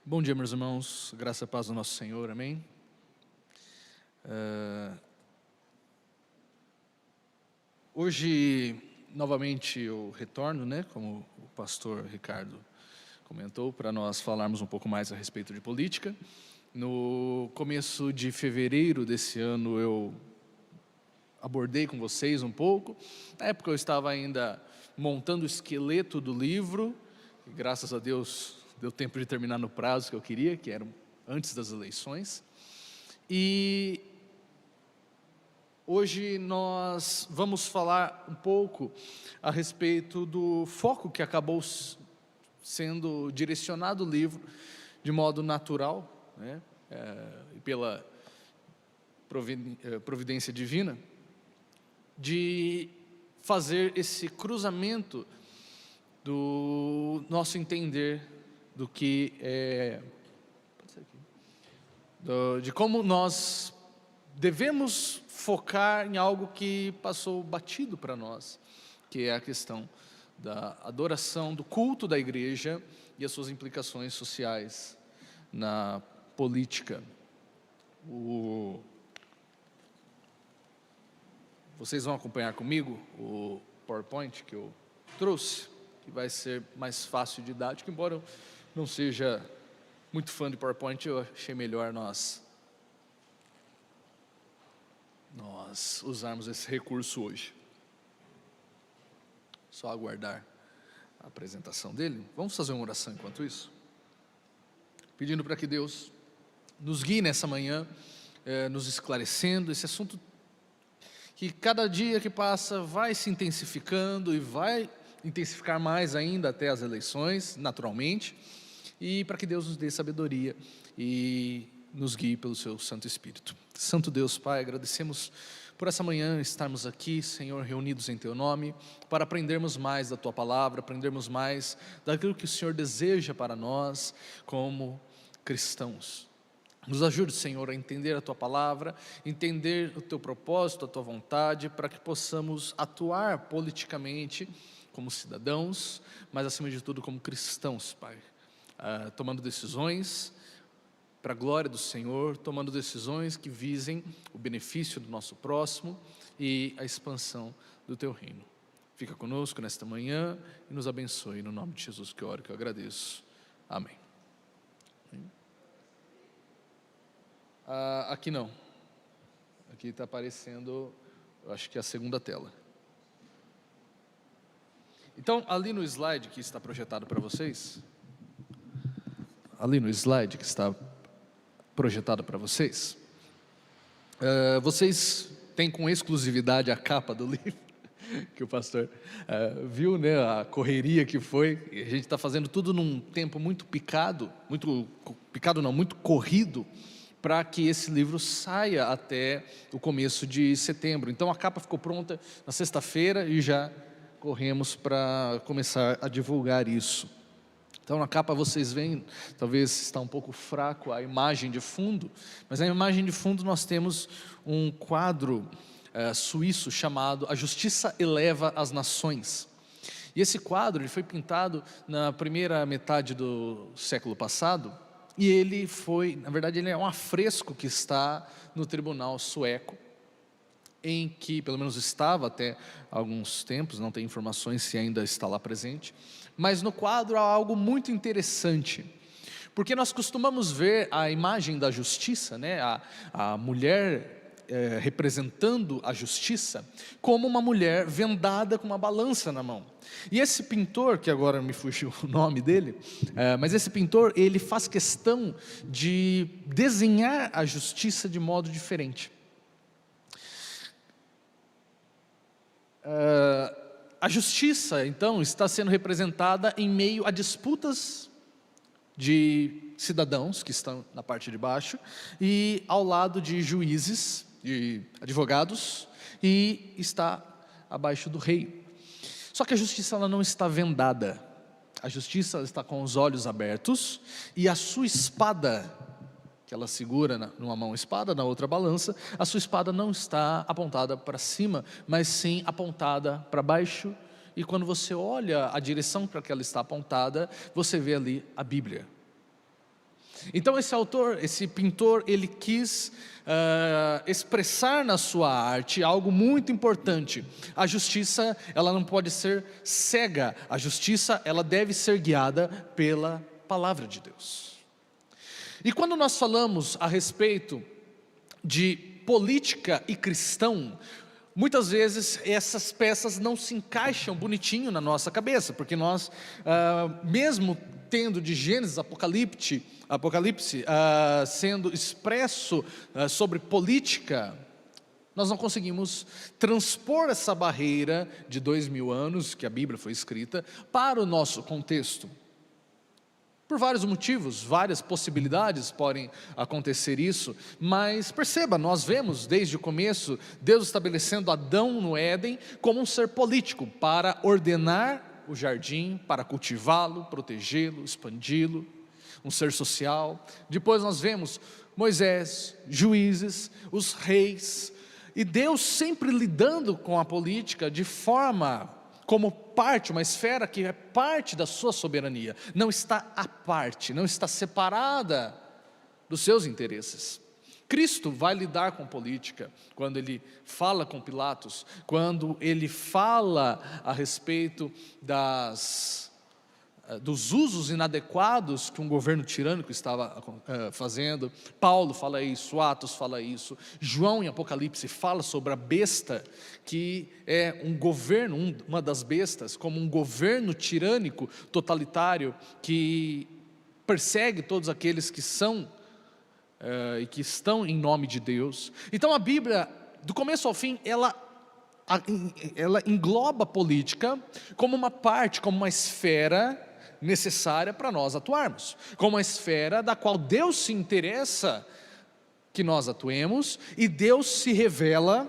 Bom dia, meus irmãos, graça e paz do nosso Senhor, amém? Hoje, novamente, eu retorno, como o pastor Ricardo comentou, para nós falarmos um pouco mais a respeito de política. No começo de fevereiro desse ano, eu abordei com vocês um pouco. Na época, eu estava ainda montando o esqueleto do livro, e graças a Deus deu tempo de terminar no prazo que eu queria, que era antes das eleições. E hoje nós vamos falar um pouco a respeito do foco que acabou sendo direcionado o livro de modo natural, e pela providência divina, de fazer esse cruzamento do nosso entender do que de como nós devemos focar em algo que passou batido para nós, que é a questão da adoração, do culto da igreja e as suas implicações sociais na política. Vocês vão acompanhar comigo o PowerPoint que eu trouxe, que vai ser mais fácil de didático, embora eu não seja muito fã de PowerPoint, eu achei melhor nós usarmos esse recurso hoje. Só aguardar a apresentação dele. Vamos fazer uma oração enquanto isso? Pedindo para que Deus nos guie nessa manhã, nos esclarecendo esse assunto que cada dia que passa vai se intensificando e vai intensificar mais ainda até as eleições, naturalmente, e para que Deus nos dê sabedoria e nos guie pelo seu Santo Espírito. Santo Deus, Pai, agradecemos por essa manhã estarmos aqui, Senhor, reunidos em Teu nome, para aprendermos mais da Tua palavra, aprendermos mais daquilo que o Senhor deseja para nós como cristãos. Nos ajude, Senhor, a entender a Tua palavra, entender o Teu propósito, a Tua vontade, para que possamos atuar politicamente como cidadãos, mas acima de tudo como cristãos, Pai, tomando decisões para a glória do Senhor, tomando decisões que visem o benefício do nosso próximo e a expansão do Teu reino. Fica conosco nesta manhã e nos abençoe, no nome de Jesus que eu oro, que eu agradeço. Amém. Aqui não, aqui está aparecendo, eu acho que é a segunda tela. Então, ali no slide que está projetado para vocês, vocês têm com exclusividade a capa do livro, que o pastor viu, a correria que foi. A gente está fazendo tudo num tempo muito muito corrido, para que esse livro saia até o começo de setembro. Então a capa ficou pronta na sexta-feira e já corremos para começar a divulgar isso. Então na capa vocês veem, talvez está um pouco fraco a imagem de fundo, mas na imagem de fundo nós temos um quadro suíço chamado A Justiça Eleva as Nações. E esse quadro ele foi pintado na primeira metade do século passado, e ele foi, na verdade ele é um afresco que está no tribunal sueco, em que pelo menos estava até alguns tempos, não tem informações se ainda está lá presente, mas no quadro há algo muito interessante, porque nós costumamos ver a imagem da justiça, a mulher representando a justiça, como uma mulher vendada com uma balança na mão. E esse pintor, que agora me fugiu o nome dele, mas esse pintor, ele faz questão de desenhar a justiça de modo diferente. A justiça, então, está sendo representada em meio a disputas de cidadãos, que estão na parte de baixo, e ao lado de juízes, de advogados, e está abaixo do rei. Só que a justiça ela não está vendada, a justiça está com os olhos abertos, e a sua espada, que ela segura numa mão espada, na outra balança, a sua espada não está apontada para cima, mas sim apontada para baixo, e quando você olha a direção para que ela está apontada, você vê ali a Bíblia. Então esse autor, esse pintor, ele quis expressar na sua arte algo muito importante. A justiça, ela não pode ser cega, a justiça, ela deve ser guiada pela palavra de Deus. E quando nós falamos a respeito de política e cristão, muitas vezes essas peças não se encaixam bonitinho na nossa cabeça, porque nós, mesmo tendo de Gênesis, Apocalipse, sendo expresso sobre política, nós não conseguimos transpor essa barreira de 2000 anos, que a Bíblia foi escrita, para o nosso contexto. Por vários motivos, várias possibilidades podem acontecer isso, mas perceba, nós vemos desde o começo, Deus estabelecendo Adão no Éden como um ser político, para ordenar o jardim, para cultivá-lo, protegê-lo, expandi-lo, um ser social. Depois nós vemos Moisés, juízes, os reis, e Deus sempre lidando com a política de forma como parte, uma esfera que é parte da sua soberania, não está à parte, não está separada dos seus interesses. Cristo vai lidar com política, quando ele fala com Pilatos, quando ele fala a respeito dos usos inadequados que um governo tirânico estava fazendo. Paulo fala isso, Atos fala isso, João em Apocalipse fala sobre a besta, que é um governo, uma das bestas, como um governo tirânico, totalitário, que persegue todos aqueles que são e que estão em nome de Deus. Então a Bíblia, do começo ao fim, ela engloba a política como uma parte, como uma esfera necessária para nós atuarmos, como uma esfera da qual Deus se interessa que nós atuemos, e Deus se revela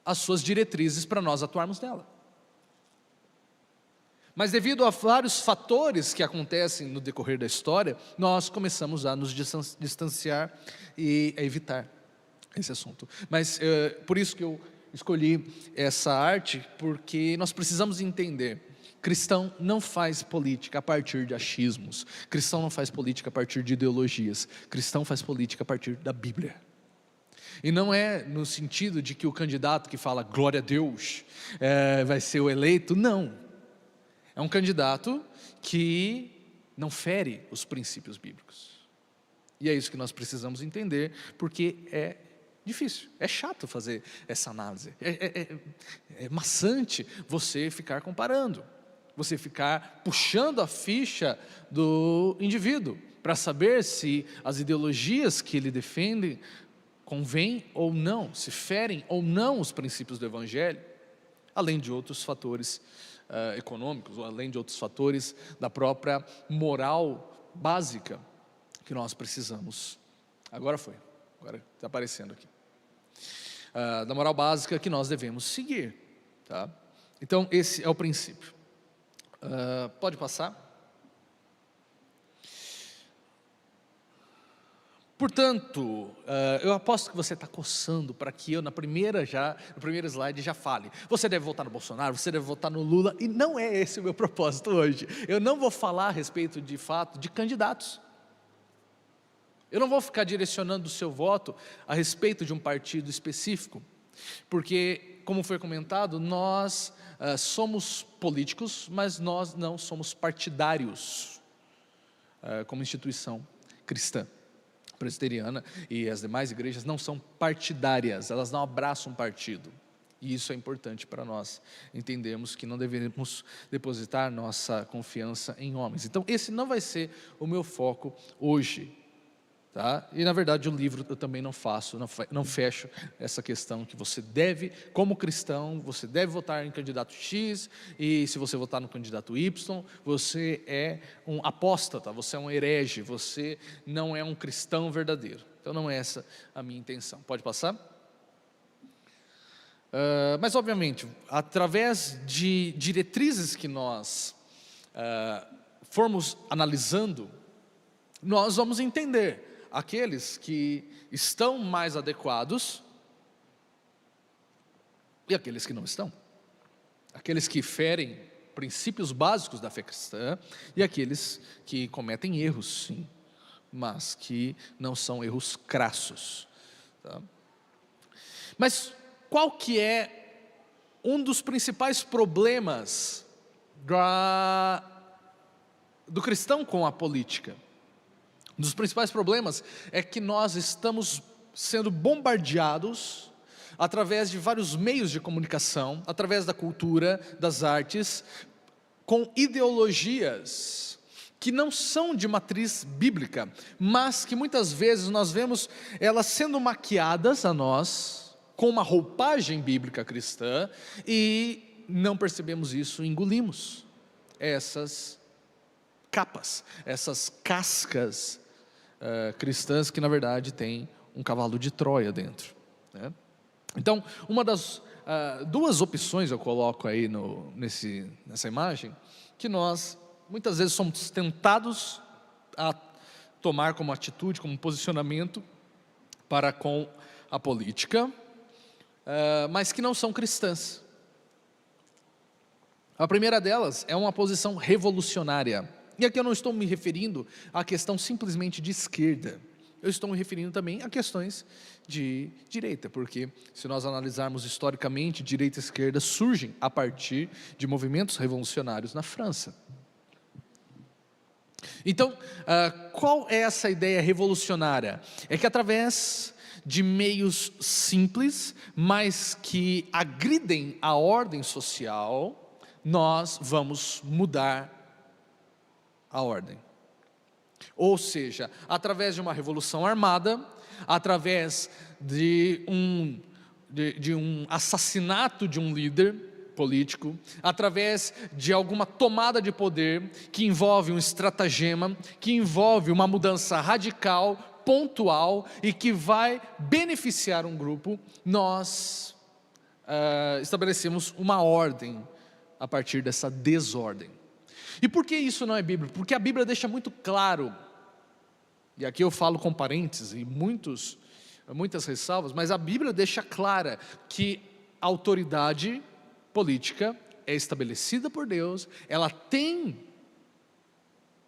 as suas diretrizes para nós atuarmos nela. Mas devido a vários fatores que acontecem no decorrer da história, nós começamos a nos distanciar e a evitar esse assunto. Mas por isso que eu escolhi essa arte, porque nós precisamos entender: cristão não faz política a partir de achismos, cristão não faz política a partir de ideologias, cristão faz política a partir da Bíblia. E não é no sentido de que o candidato que fala glória a Deus vai ser o eleito, não. É um candidato que não fere os princípios bíblicos. E é isso que nós precisamos entender, porque é difícil, é chato fazer essa análise, é maçante você ficar comparando, você ficar puxando a ficha do indivíduo, para saber se as ideologias que ele defende convêm ou não, se ferem ou não os princípios do Evangelho, além de outros fatores econômicos, ou além de outros fatores da própria moral básica que nós precisamos. Agora está aparecendo aqui. Da moral básica que nós devemos seguir, tá? Então esse é o princípio. Pode passar. Portanto, eu aposto que você está coçando para que eu no primeiro slide já fale: você deve votar no Bolsonaro, você deve votar no Lula, e não é esse o meu propósito hoje. Eu não vou falar a respeito de fato de candidatos. Eu não vou ficar direcionando o seu voto a respeito de um partido específico, porque, como foi comentado, nós somos políticos, mas nós não somos partidários como instituição cristã. Presbiteriana e as demais igrejas não são partidárias, elas não abraçam um partido, e isso é importante para nós entendermos que não devemos depositar nossa confiança em homens. Então esse não vai ser o meu foco hoje, tá? E na verdade o livro eu também não fecho essa questão que você deve, como cristão, você deve votar em candidato X, e se você votar no candidato Y, você é um apóstata, você é um herege, você não é um cristão verdadeiro. Então não é essa a minha intenção. Pode passar? Mas obviamente, através de diretrizes que nós formos analisando, nós vamos entender aqueles que estão mais adequados e aqueles que não estão, aqueles que ferem princípios básicos da fé cristã e aqueles que cometem erros, sim, mas que não são erros crassos. Tá? Mas qual que é um dos principais problemas do cristão com a política? Um dos principais problemas é que nós estamos sendo bombardeados através de vários meios de comunicação, através da cultura, das artes, com ideologias que não são de matriz bíblica, mas que muitas vezes nós vemos elas sendo maquiadas a nós com uma roupagem bíblica cristã e não percebemos isso, engolimos essas capas, essas cascas cristãs que na verdade têm um cavalo de Troia dentro, né? Então, uma das duas opções eu coloco aí nessa imagem, que nós muitas vezes somos tentados a tomar como atitude, como posicionamento para com a política, mas que não são cristãs. A primeira delas é uma posição revolucionária. E aqui eu não estou me referindo à questão simplesmente de esquerda. Eu estou me referindo também a questões de direita, porque se nós analisarmos historicamente, direita e esquerda surgem a partir de movimentos revolucionários na França. Então, qual é essa ideia revolucionária? É que através de meios simples, mas que agridem a ordem social, nós vamos mudar a ordem. Ou seja, através de uma revolução armada, através de um assassinato de um líder político, através de alguma tomada de poder que envolve um estratagema, que envolve uma mudança radical, pontual e que vai beneficiar um grupo, nós estabelecemos uma ordem a partir dessa desordem. E por que isso não é bíblico? Porque a Bíblia deixa muito claro, e aqui eu falo com parênteses e muitas ressalvas, mas a Bíblia deixa clara que a autoridade política é estabelecida por Deus, ela tem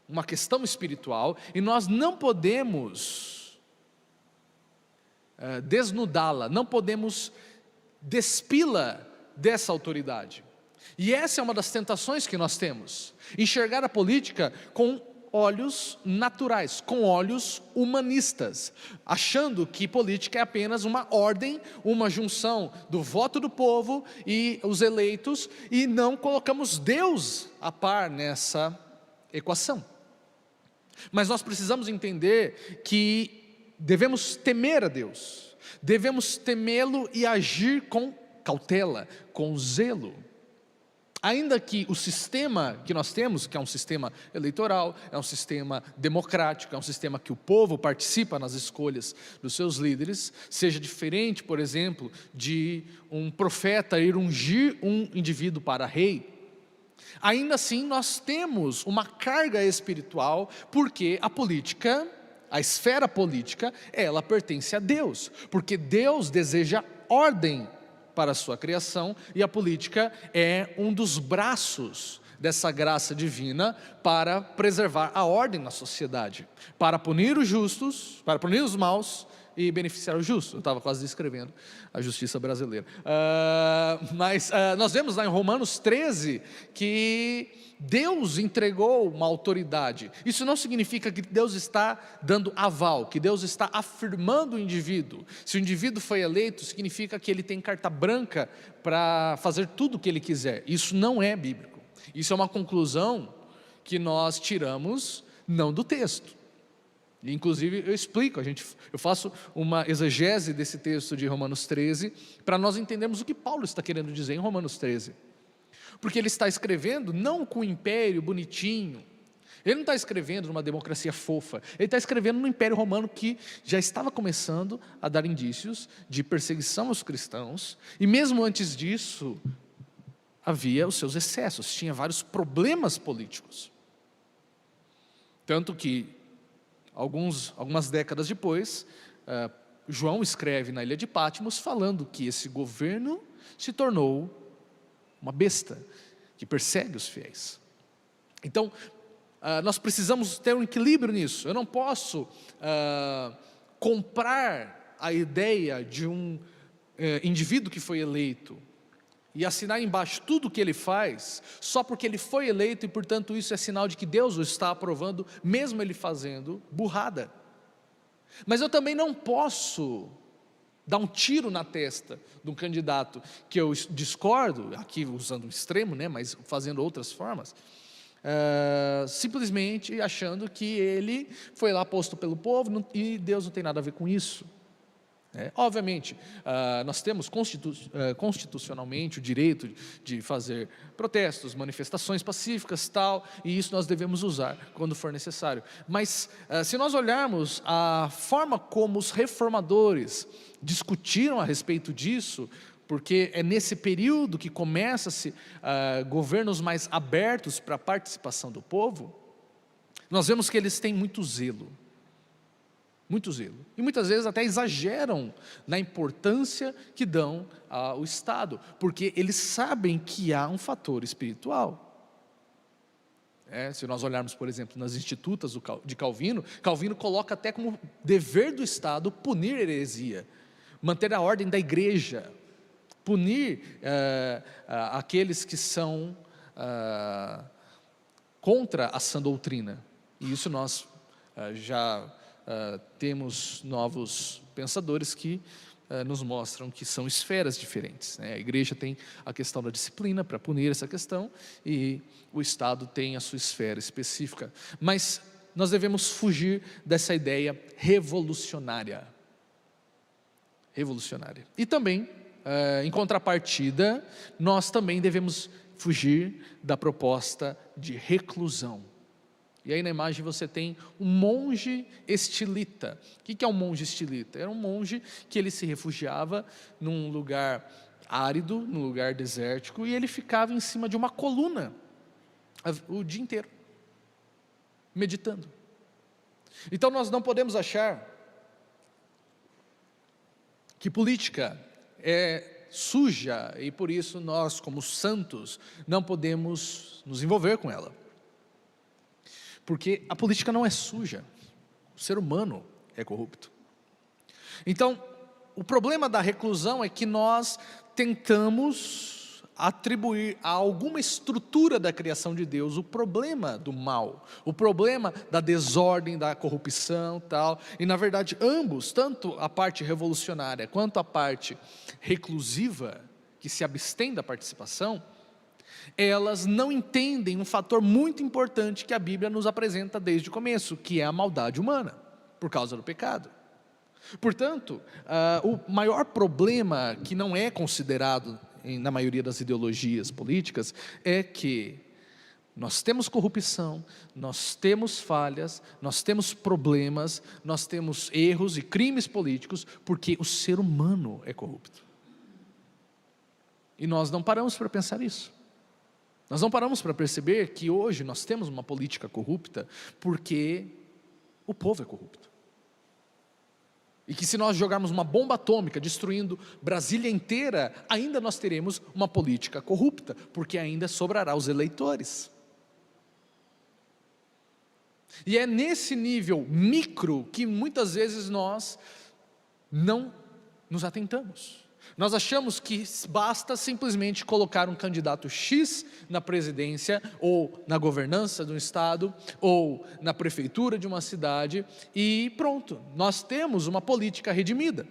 uma questão espiritual e nós não podemos desnudá-la, não podemos despi-la dessa autoridade. E essa é uma das tentações que nós temos, enxergar a política com olhos naturais, com olhos humanistas, achando que política é apenas uma ordem, uma junção do voto do povo e os eleitos, e não colocamos Deus a par nessa equação. Mas nós precisamos entender que devemos temer a Deus, devemos temê-lo e agir com cautela, com zelo. Ainda que o sistema que nós temos, que é um sistema eleitoral, é um sistema democrático, é um sistema que o povo participa nas escolhas dos seus líderes, seja diferente, por exemplo, de um profeta ir ungir um indivíduo para rei, ainda assim nós temos uma carga espiritual, porque a política, a esfera política, ela pertence a Deus, porque Deus deseja ordem para a sua criação, e a política é um dos braços dessa graça divina para preservar a ordem na sociedade, para punir os justos, para punir os maus e beneficiar os justos. Eu estava quase descrevendo a justiça brasileira. Mas nós vemos lá em Romanos 13 que Deus entregou uma autoridade. Isso não significa que Deus está dando aval, que Deus está afirmando o indivíduo. Se o indivíduo foi eleito, significa que ele tem carta branca para fazer tudo o que ele quiser. Isso não é bíblico. Isso é uma conclusão que nós tiramos não do texto. Inclusive eu explico, eu faço uma exegese desse texto de Romanos 13, para nós entendermos o que Paulo está querendo dizer em Romanos 13. Porque ele está escrevendo não com o império bonitinho, ele não está escrevendo numa democracia fofa, ele está escrevendo no Império Romano que já estava começando a dar indícios de perseguição aos cristãos, e mesmo antes disso, havia os seus excessos, tinha vários problemas políticos. Tanto que, algumas décadas depois, João escreve na ilha de Patmos, falando que esse governo se tornou uma besta, que persegue os fiéis. Então, nós precisamos ter um equilíbrio nisso. Eu não posso comprar a ideia de um indivíduo que foi eleito e assinar embaixo tudo o que ele faz, só porque ele foi eleito e, portanto, isso é sinal de que Deus o está aprovando, mesmo ele fazendo burrada. Mas eu também não posso dar um tiro na testa de um candidato que eu discordo, aqui usando um extremo, né, mas fazendo outras formas, simplesmente achando que ele foi lá posto pelo povo e Deus não tem nada a ver com isso. Obviamente, nós temos constitucionalmente o direito de fazer protestos, manifestações pacíficas, tal, e isso nós devemos usar quando for necessário. Mas se nós olharmos a forma como os reformadores discutiram a respeito disso, porque é nesse período que começa-se governos mais abertos para a participação do povo, nós vemos que eles têm muito zelo. Muito zelo. E muitas vezes até exageram na importância que dão ao Estado, porque eles sabem que há um fator espiritual. Se nós olharmos, por exemplo, nas Institutas de Calvino, Calvino coloca até como dever do Estado punir heresia, manter a ordem da igreja, punir aqueles que são contra a sã doutrina. E isso nós já temos novos pensadores que nos mostram que são esferas diferentes, né? A igreja tem a questão da disciplina para punir essa questão e o Estado tem a sua esfera específica, mas nós devemos fugir dessa ideia revolucionária. E também, em contrapartida, nós também devemos fugir da proposta de reclusão. E aí na imagem você tem um monge estilita. O que é um monge estilita? Era um monge que ele se refugiava num lugar árido, num lugar desértico, e ele ficava em cima de uma coluna o dia inteiro, meditando. Então nós não podemos achar que política é suja e por isso nós, como santos, não podemos nos envolver com ela. Porque a política não é suja, o ser humano é corrupto. Então, o problema da reclusão é que nós tentamos atribuir a alguma estrutura da criação de Deus o problema do mal, o problema da desordem, da corrupção, tal. E na verdade ambos, tanto a parte revolucionária quanto a parte reclusiva, que se abstém da participação, elas não entendem um fator muito importante que a Bíblia nos apresenta desde o começo, que é a maldade humana, por causa do pecado. Portanto, o maior problema que não é considerado na maioria das ideologias políticas é que nós temos corrupção, nós temos falhas, nós temos problemas, nós temos erros e crimes políticos, porque o ser humano é corrupto. E nós não paramos para pensar isso. Nós não paramos para perceber que hoje nós temos uma política corrupta porque o povo é corrupto. E que se nós jogarmos uma bomba atômica destruindo Brasília inteira, ainda nós teremos uma política corrupta, porque ainda sobrará os eleitores. E é nesse nível micro que muitas vezes nós não nos atentamos. Nós achamos que basta simplesmente colocar um candidato X na presidência, ou na governança de um estado, ou na prefeitura de uma cidade, e pronto, nós temos uma política redimida.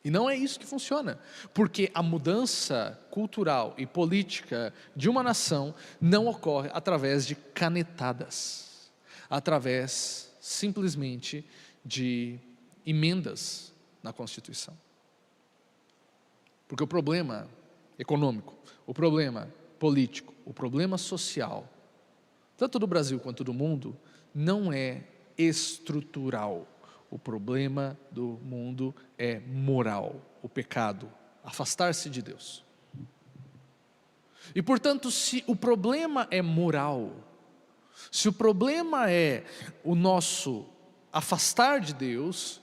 E não é isso que funciona, porque a mudança cultural e política de uma nação não ocorre através de canetadas, através simplesmente de emendas na Constituição. Porque o problema econômico, o problema político, o problema social, tanto do Brasil quanto do mundo, não é estrutural. O problema do mundo é moral, o pecado, afastar-se de Deus. E portanto, se o problema é moral, se o problema é o nosso afastar de Deus,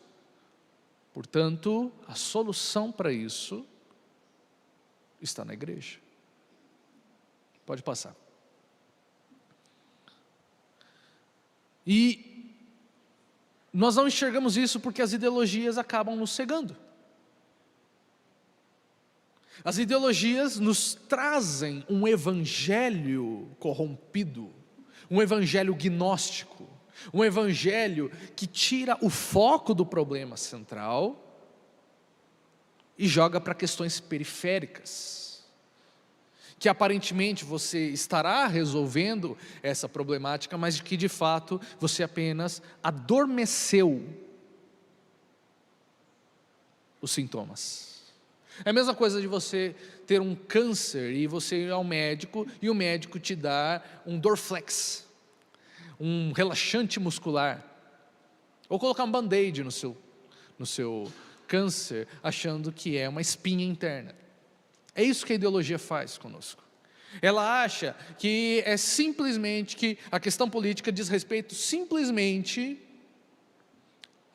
portanto, a solução para isso está na igreja. Pode passar. E nós não enxergamos isso porque as ideologias acabam nos cegando. As ideologias nos trazem um evangelho corrompido, um evangelho gnóstico, um evangelho que tira o foco do problema central e joga para questões periféricas, que aparentemente você estará resolvendo essa problemática, mas que de fato você apenas adormeceu os sintomas. É a mesma coisa de você ter um câncer e você ir ao médico e o médico te dá um Dorflex, um relaxante muscular, ou colocar um band-aid no seu câncer, achando que é uma espinha interna. É isso que a ideologia faz conosco. Ela acha que é simplesmente, que a questão política diz respeito simplesmente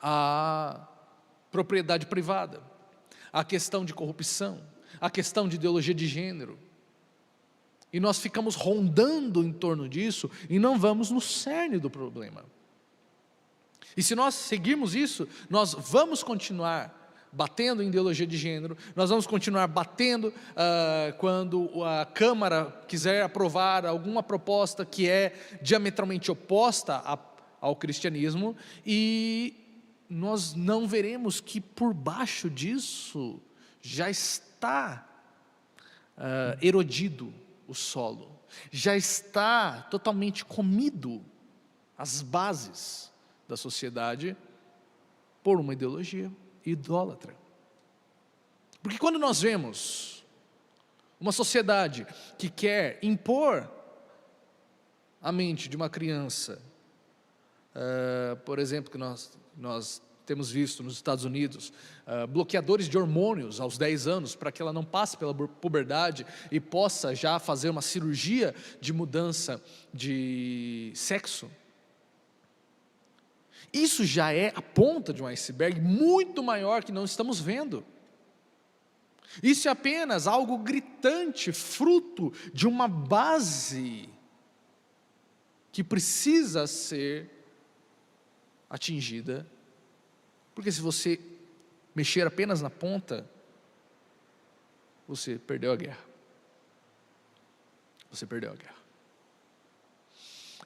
à propriedade privada, à questão de corrupção, à questão de ideologia de gênero. E nós ficamos rondando em torno disso e não vamos no cerne do problema. E se nós seguirmos isso, nós vamos continuar batendo em ideologia de gênero, nós vamos continuar batendo quando a Câmara quiser aprovar alguma proposta que é diametralmente oposta ao cristianismo, e nós não veremos que por baixo disso já está erodido o solo, já está totalmente comido as bases da sociedade por uma ideologia idólatra. Porque quando nós vemos uma sociedade que quer impor a mente de uma criança, por exemplo, que nós temos visto nos Estados Unidos, bloqueadores de hormônios aos 10 anos, para que ela não passe pela puberdade e possa já fazer uma cirurgia de mudança de sexo. Isso já é a ponta de um iceberg muito maior que não estamos vendo. Isso é apenas algo gritante, fruto de uma base que precisa ser atingida, porque se você mexer apenas na ponta, você perdeu a guerra. Você perdeu a guerra.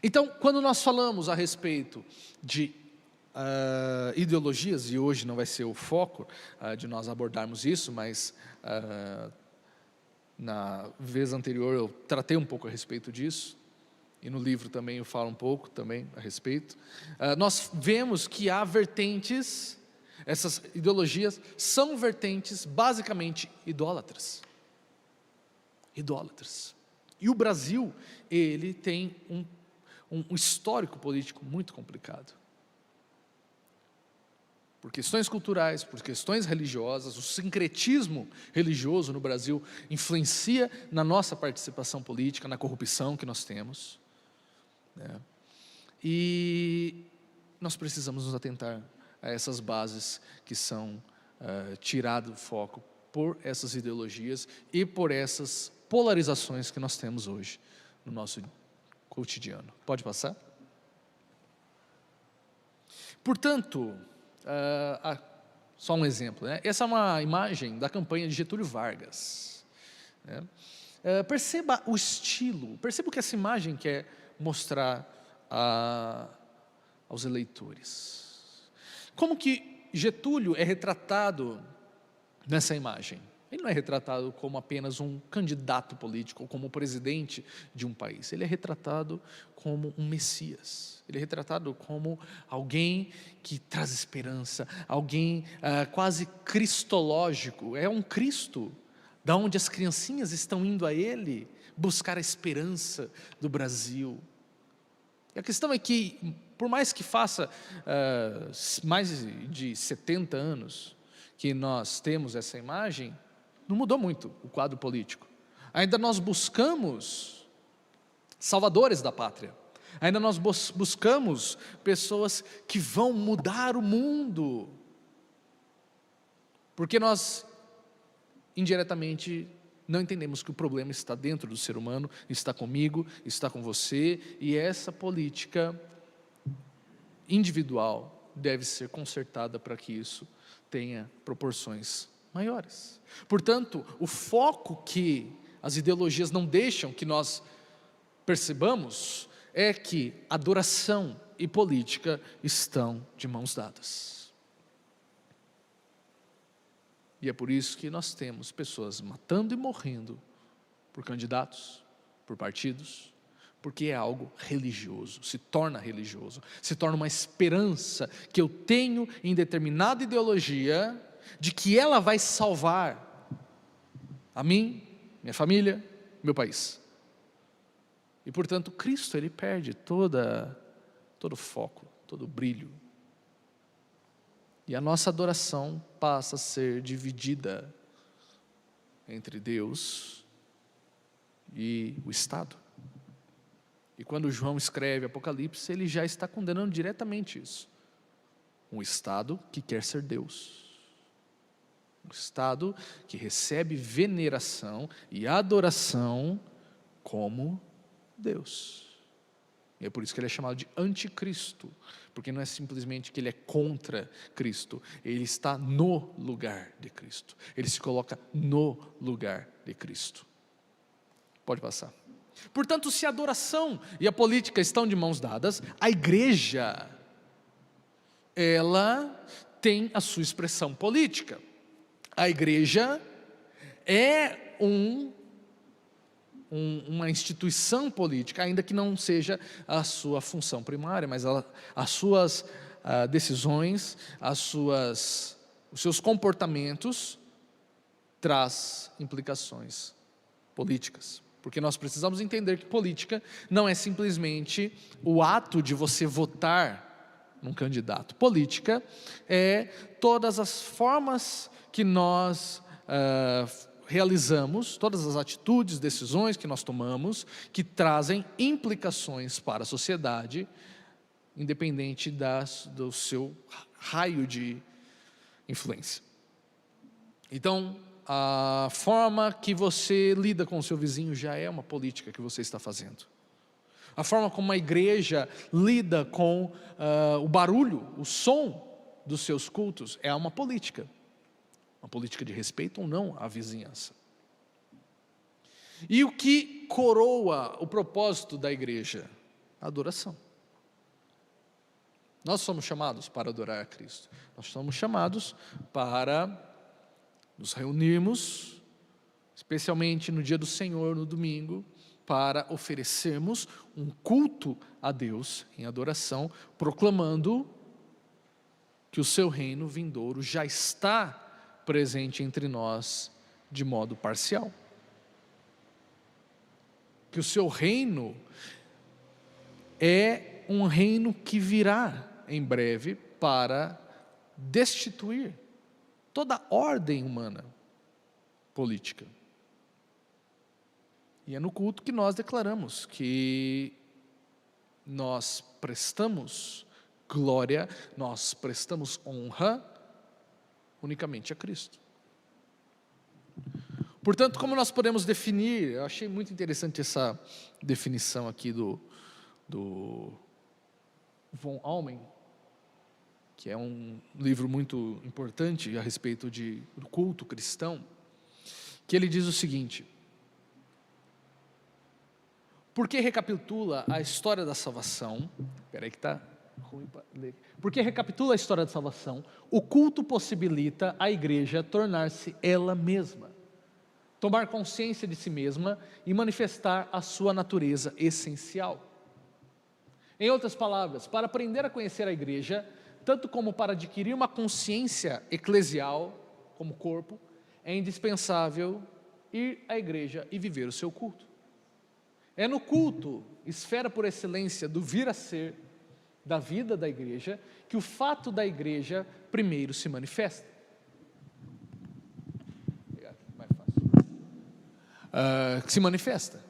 Então, quando nós falamos a respeito de ideologias, e hoje não vai ser o foco de nós abordarmos isso, mas na vez anterior eu tratei um pouco a respeito disso, e no livro também eu falo um pouco também a respeito. Nós vemos que há vertentes, essas ideologias são vertentes basicamente idólatras. Idólatras. E o Brasil, ele tem um histórico político muito complicado. Por questões culturais, por questões religiosas, o sincretismo religioso no Brasil influencia na nossa participação política, na corrupção que nós temos, né? E nós precisamos nos atentar a essas bases que são tiradas do foco por essas ideologias e por essas polarizações que nós temos hoje no nosso cotidiano. Pode passar? Portanto, só um exemplo, né? Essa é uma imagem da campanha de Getúlio Vargas, né? Perceba o estilo, perceba o que essa imagem quer mostrar aos eleitores. Como que Getúlio é retratado nessa imagem? Ele não é retratado como apenas um candidato político, ou como presidente de um país. Ele é retratado como um Messias. Ele é retratado como alguém que traz esperança, alguém quase cristológico. É um Cristo, da onde as criancinhas estão indo a Ele buscar a esperança do Brasil. E a questão é que, por mais que faça mais de 70 anos que nós temos essa imagem, não mudou muito o quadro político. Ainda nós buscamos salvadores da pátria. Ainda nós buscamos pessoas que vão mudar o mundo. Porque nós, indiretamente, não entendemos que o problema está dentro do ser humano, está comigo, está com você, e essa política individual deve ser consertada para que isso tenha proporções maiores. Portanto, o foco que as ideologias não deixam que nós percebamos é que adoração e política estão de mãos dadas. E é por isso que nós temos pessoas matando e morrendo por candidatos, por partidos, porque é algo religioso, se torna religioso, se torna uma esperança que eu tenho em determinada ideologia, de que ela vai salvar a mim, minha família, meu país. E portanto Cristo, ele perde todo o foco, todo o brilho. E a nossa adoração passa a ser dividida entre Deus e o Estado. E quando João escreve Apocalipse, ele já está condenando diretamente isso. Um Estado que quer ser Deus. Um Estado que recebe veneração e adoração como Deus. E é por isso que ele é chamado de anticristo, porque não é simplesmente que ele é contra Cristo, ele está no lugar de Cristo, ele se coloca no lugar de Cristo. Pode passar. Portanto, se a adoração e a política estão de mãos dadas, a igreja, ela tem a sua expressão política. A igreja é uma instituição política, ainda que não seja a sua função primária, mas as suas decisões, os seus comportamentos traz implicações políticas. Porque nós precisamos entender que política não é simplesmente o ato de você votar num candidato. Política é todas as formas que nós realizamos, todas as atitudes, decisões que nós tomamos, que trazem implicações para a sociedade, independente do seu raio de influência. Então, a forma que você lida com o seu vizinho já é uma política que você está fazendo. A forma como a igreja lida com o barulho, o som dos seus cultos é uma política. Uma política de respeito ou não à vizinhança. E o que coroa o propósito da igreja? A adoração. Nós somos chamados para adorar a Cristo. Nós somos chamados para nos reunirmos, especialmente no dia do Senhor, no domingo, para oferecermos um culto a Deus em adoração, proclamando que o seu reino vindouro já está presente entre nós de modo parcial. Que o seu reino é um reino que virá em breve para destituir toda a ordem humana política. E é no culto que nós declaramos que nós prestamos glória, nós prestamos honra unicamente a Cristo. Portanto, como nós podemos definir, eu achei muito interessante essa definição aqui do von Allmen, que é um livro muito importante a respeito do culto cristão, que ele diz o seguinte: porque recapitula a história da salvação, espera aí que está ruim para ler. Porque recapitula a história da salvação, o culto possibilita a igreja tornar-se ela mesma, tomar consciência de si mesma e manifestar a sua natureza essencial. Em outras palavras, para aprender a conhecer a igreja, tanto como para adquirir uma consciência eclesial, como corpo, é indispensável ir à igreja e viver o seu culto. É no culto, esfera por excelência do vir a ser da vida da igreja, que o fato da igreja primeiro se manifesta. Mais fácil. Que se manifesta.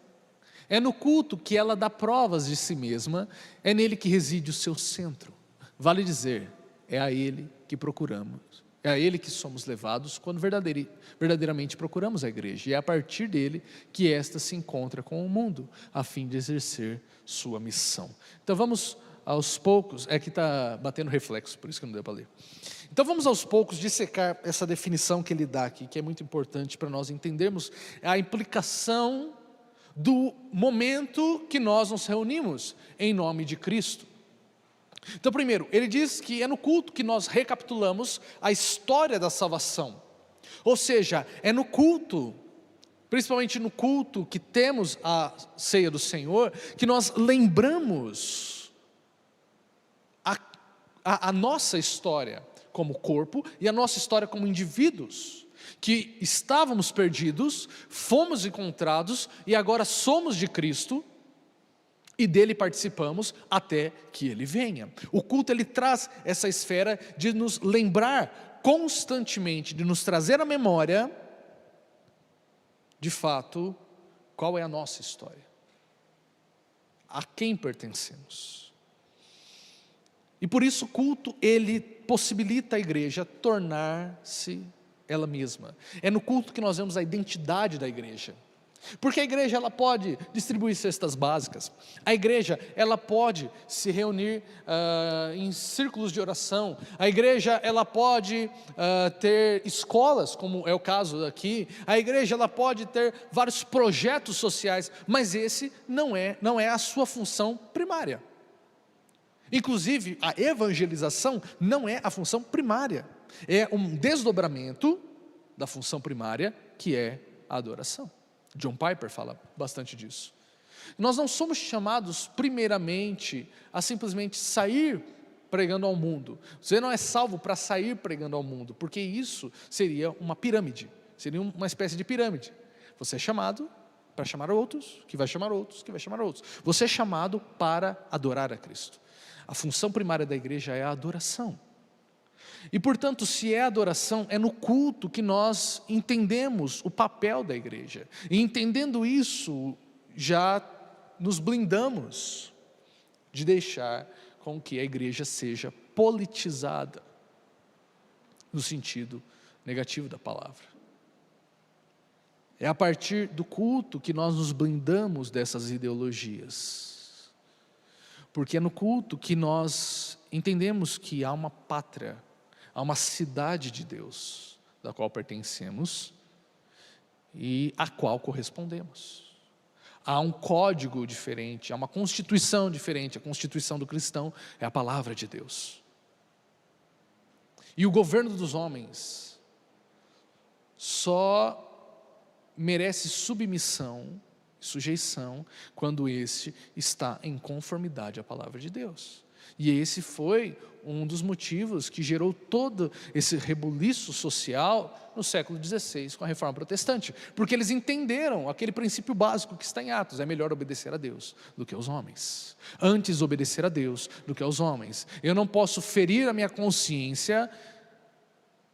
É no culto que ela dá provas de si mesma, é nele que reside o seu centro. Vale dizer, é a ele que procuramos, é a ele que somos levados quando verdadeiramente procuramos a igreja. E é a partir dele que esta se encontra com o mundo, a fim de exercer sua missão. Então vamos aos poucos, é que está batendo reflexo, por isso que não deu para ler. Então vamos aos poucos dissecar essa definição que ele dá aqui, que é muito importante para nós entendermos a implicação do momento que nós nos reunimos em nome de Cristo. Então primeiro, ele diz que é no culto que nós recapitulamos a história da salvação. Ou seja, é no culto, principalmente no culto que temos a ceia do Senhor, que nós lembramos a nossa história como corpo e a nossa história como indivíduos, que estávamos perdidos, fomos encontrados e agora somos de Cristo e dele participamos até que ele venha. O culto ele traz essa esfera de nos lembrar constantemente, de nos trazer à memória, de fato, qual é a nossa história, a quem pertencemos. E por isso o culto, ele possibilita a igreja tornar-se ela mesma. É no culto que nós vemos a identidade da igreja. Porque a igreja ela pode distribuir cestas básicas, a igreja ela pode se reunir em círculos de oração, a igreja ela pode ter escolas, como é o caso aqui, a igreja ela pode ter vários projetos sociais, mas esse não é a sua função primária. Inclusive a evangelização não é a função primária, é um desdobramento da função primária, que é a adoração. John Piper fala bastante disso. Nós não somos chamados primeiramente a simplesmente sair pregando ao mundo. Você não é salvo para sair pregando ao mundo, porque isso seria uma pirâmide, seria uma espécie de pirâmide. Você é chamado para chamar outros, que vai chamar outros, que vai chamar outros. Você é chamado para adorar a Cristo. A função primária da igreja é a adoração. E portanto, se é adoração, é no culto que nós entendemos o papel da igreja. E entendendo isso, já nos blindamos de deixar com que a igreja seja politizada, no sentido negativo da palavra. É a partir do culto que nós nos blindamos dessas ideologias. Porque é no culto que nós entendemos que há uma pátria, há uma cidade de Deus, da qual pertencemos e à qual correspondemos. Há um código diferente, há uma constituição diferente. A constituição do cristão é a palavra de Deus. E o governo dos homens só merece submissão, sujeição, quando este está em conformidade à palavra de Deus. E esse foi um dos motivos que gerou todo esse rebuliço social no século XVI com a Reforma Protestante, porque eles entenderam aquele princípio básico que está em Atos: é melhor obedecer a Deus do que aos homens, antes obedecer a Deus do que aos homens. Eu não posso ferir a minha consciência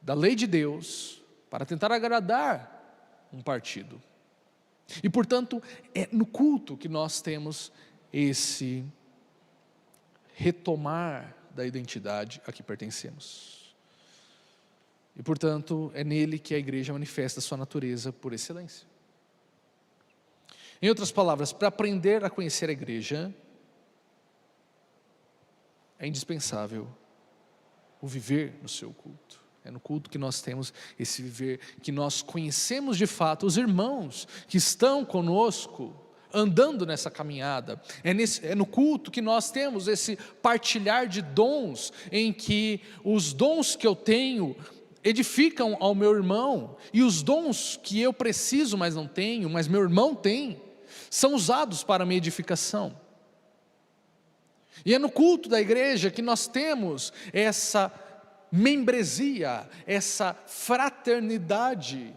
da lei de Deus para tentar agradar um partido. E portanto, é no culto que nós temos esse retomar da identidade a que pertencemos. E portanto, é nele que a igreja manifesta a sua natureza por excelência. Em outras palavras, para aprender a conhecer a igreja, é indispensável o viver no seu culto. É no culto que nós temos esse viver, que nós conhecemos de fato os irmãos que estão conosco, andando nessa caminhada. É no culto que nós temos esse partilhar de dons, em que os dons que eu tenho edificam ao meu irmão, e os dons que eu preciso, mas não tenho, mas meu irmão tem, são usados para a minha edificação. E é no culto da igreja que nós temos essa membresia, essa fraternidade,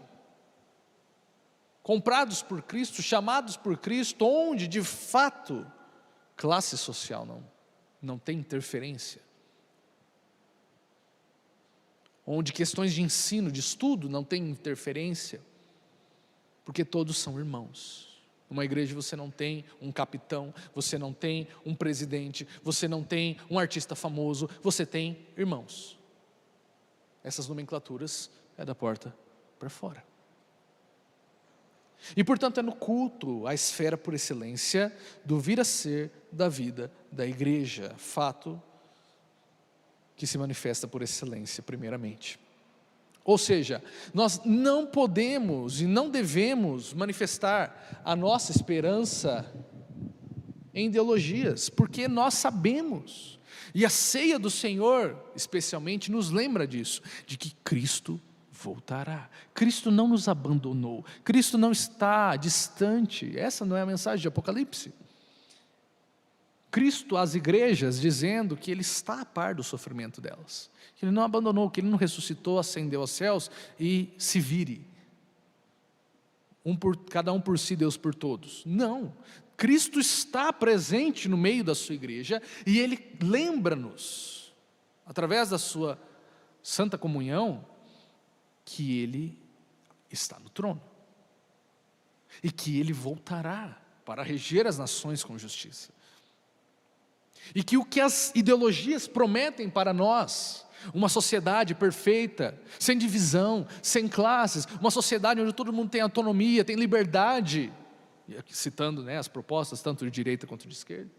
comprados por Cristo, chamados por Cristo, onde de fato classe social não tem interferência, onde questões de ensino, de estudo não tem interferência, porque todos são irmãos. Numa igreja você não tem um capitão, você não tem um presidente, você não tem um artista famoso, você tem irmãos. Essas nomenclaturas é da porta para fora. E portanto é no culto a esfera por excelência do vir a ser da vida da igreja, fato que se manifesta por excelência primeiramente. Ou seja, nós não podemos e não devemos manifestar a nossa esperança em ideologias, porque nós sabemos, e a ceia do Senhor especialmente nos lembra disso, de que Cristo voltará. Cristo não nos abandonou, Cristo não está distante. Essa não é a mensagem de Apocalipse. Cristo às igrejas dizendo que Ele está a par do sofrimento delas, que Ele não abandonou, que Ele não ressuscitou, ascendeu aos céus e se vire, cada um por si, Deus por todos. Não, Cristo está presente no meio da sua igreja e Ele lembra-nos, através da sua santa comunhão, que Ele está no trono e que Ele voltará para reger as nações com justiça. E que o que as ideologias prometem para nós, uma sociedade perfeita, sem divisão, sem classes, uma sociedade onde todo mundo tem autonomia, tem liberdade, e aqui citando as propostas tanto de direita quanto de esquerda,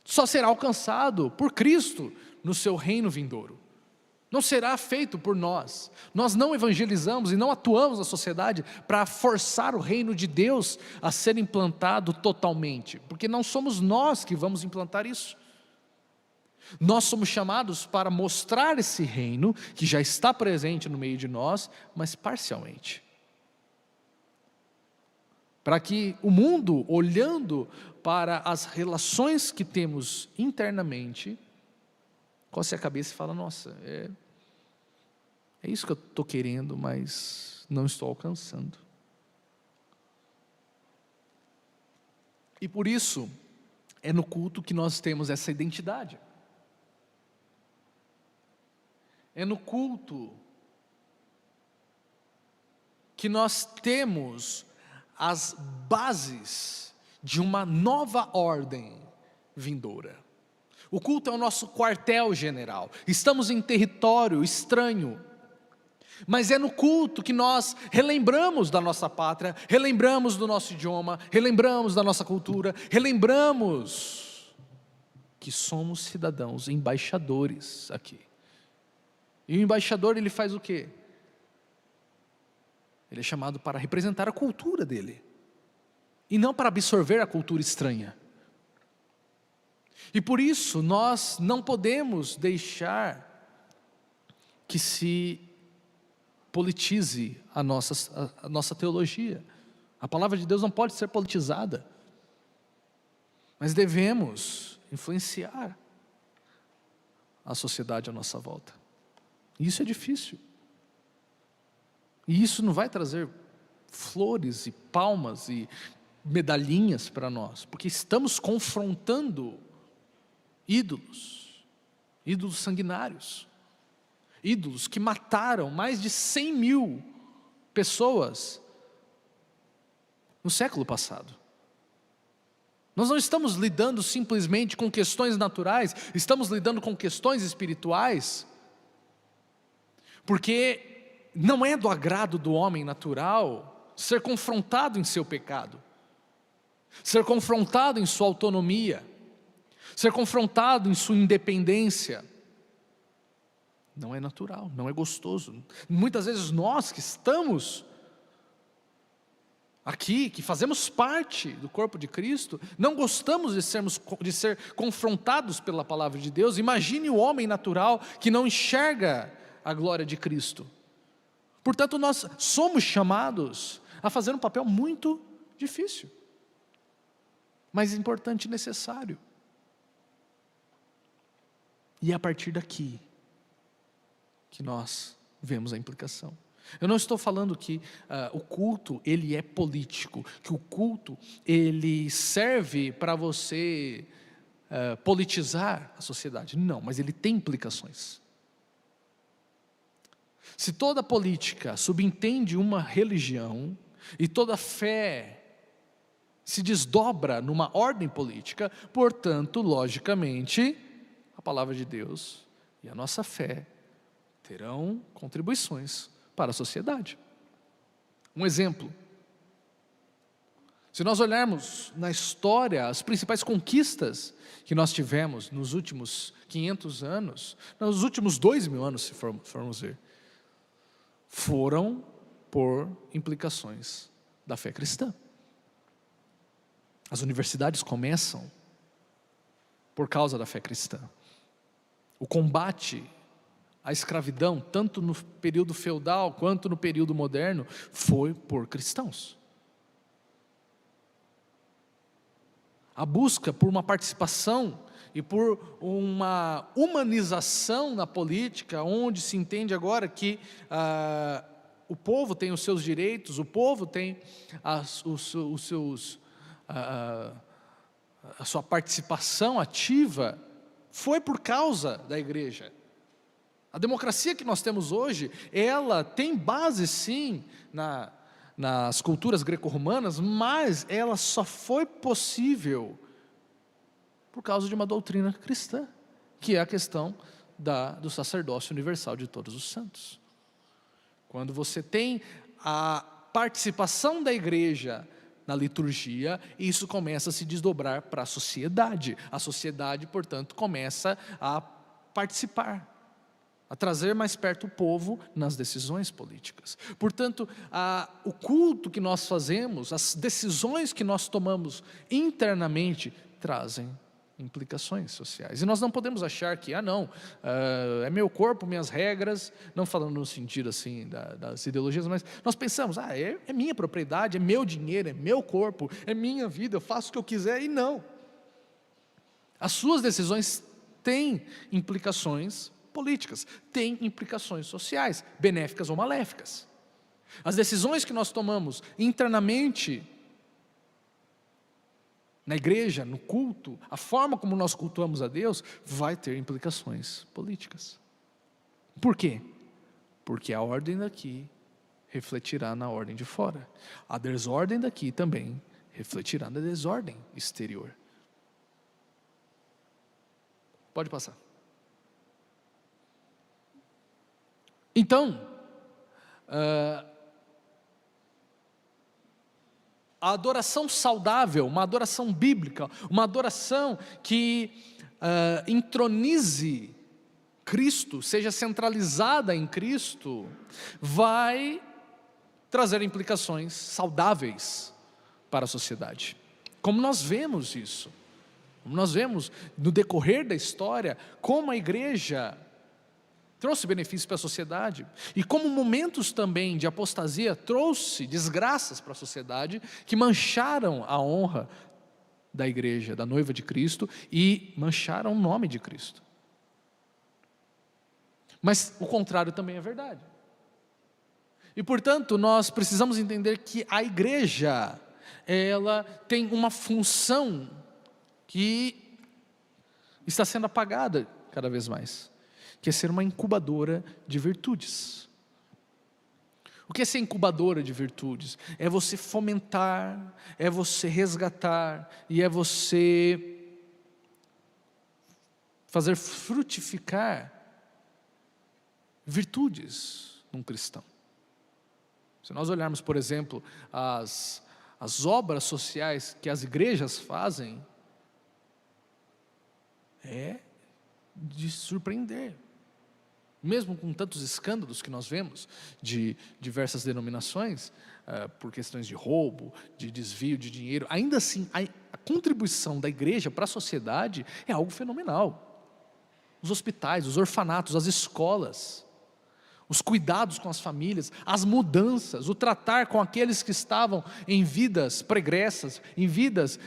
só será alcançado por Cristo no seu reino vindouro. Não será feito por nós. Nós não evangelizamos e não atuamos na sociedade para forçar o reino de Deus a ser implantado totalmente, porque não somos nós que vamos implantar isso. Nós somos chamados para mostrar esse reino que já está presente no meio de nós, mas parcialmente. Para que o mundo, olhando para as relações que temos internamente, coce a cabeça e fala, nossa, é isso que eu estou querendo, mas não estou alcançando. E por isso, é no culto que nós temos essa identidade. É no culto que nós temos as bases de uma nova ordem vindoura. O culto é o nosso quartel-general. Estamos em território estranho, mas é no culto que nós relembramos da nossa pátria, relembramos do nosso idioma, relembramos da nossa cultura, relembramos que somos cidadãos, embaixadores aqui. E o embaixador, ele faz o quê? Ele é chamado para representar a cultura dele, e não para absorver a cultura estranha. E por isso nós não podemos deixar que se politize a nossa teologia. A palavra de Deus não pode ser politizada, mas devemos influenciar a sociedade à nossa volta. E isso é difícil. E isso não vai trazer flores e palmas e medalhinhas para nós, porque estamos confrontando ídolos sanguinários, ídolos que mataram mais de 100 mil pessoas no século passado. Nós não estamos lidando simplesmente com questões naturais, estamos lidando com questões espirituais, porque não é do agrado do homem natural ser confrontado em seu pecado, ser confrontado em sua autonomia, ser confrontado em sua independência. Não é natural, não é gostoso. Muitas vezes nós que estamos aqui, que fazemos parte do corpo de Cristo, não gostamos de ser confrontados pela palavra de Deus. Imagine o homem natural que não enxerga a glória de Cristo. Portanto, nós somos chamados a fazer um papel muito difícil, mas importante e necessário. E é a partir daqui que nós vemos a implicação. Eu não estou falando que o culto ele é político, que o culto ele serve para você politizar a sociedade. Não, mas ele tem implicações. Se toda política subentende uma religião e toda fé se desdobra numa ordem política, portanto, logicamente, a palavra de Deus e a nossa fé terão contribuições para a sociedade. Um exemplo, Se nós olharmos na história, as principais conquistas que nós tivemos nos últimos 500 anos, nos últimos 2000 anos, se formos ver, foram por implicações da fé cristã. As universidades começam por causa da fé cristã. O combate à escravidão, tanto no período feudal quanto no período moderno, foi por cristãos. A busca por uma participação e por uma humanização na política, onde se entende agora que o povo tem os seus direitos, o povo tem a sua participação ativa, foi por causa da igreja. A democracia que nós temos hoje, ela tem base sim nas culturas greco-romanas, mas ela só foi possível por causa de uma doutrina cristã, que é a questão do sacerdócio universal de todos os santos. Quando você tem a participação da igreja na liturgia, isso começa a se desdobrar para a sociedade. A sociedade, portanto, começa a participar, a trazer mais perto o povo nas decisões políticas. Portanto, o culto que nós fazemos, as decisões que nós tomamos internamente, trazem implicações sociais. E nós não podemos achar que, é meu corpo, minhas regras, não falando no sentido assim das ideologias, mas nós pensamos, é minha propriedade, é meu dinheiro, é meu corpo, é minha vida, eu faço o que eu quiser, e não. As suas decisões têm implicações políticas, têm implicações sociais, benéficas ou maléficas. As decisões que nós tomamos internamente, na igreja, no culto, a forma como nós cultuamos a Deus, vai ter implicações políticas. Por quê? Porque a ordem daqui refletirá na ordem de fora. A desordem daqui também refletirá na desordem exterior. Pode passar. Então, a adoração saudável, uma adoração bíblica, uma adoração que entronize Cristo, seja centralizada em Cristo, vai trazer implicações saudáveis para a sociedade. Como nós vemos isso, como nós vemos no decorrer da história, como a igreja trouxe benefícios para a sociedade, e como momentos também de apostasia trouxe desgraças para a sociedade, que mancharam a honra da igreja, da noiva de Cristo, e mancharam o nome de Cristo. Mas o contrário também é verdade. E portanto, nós precisamos entender que a igreja, ela tem uma função que está sendo apagada cada vez mais, que é ser uma incubadora de virtudes. O que é ser incubadora de virtudes? É você fomentar, é você resgatar, e é você fazer frutificar virtudes num cristão. Se nós olharmos, por exemplo, as obras sociais que as igrejas fazem, é de surpreender. Mesmo com tantos escândalos que nós vemos de diversas denominações, por questões de roubo, de desvio de dinheiro, ainda assim a contribuição da igreja para a sociedade é algo fenomenal. Os hospitais, os orfanatos, as escolas, os cuidados com as famílias, as mudanças, o tratar com aqueles que estavam em vidas pregressas, em vidas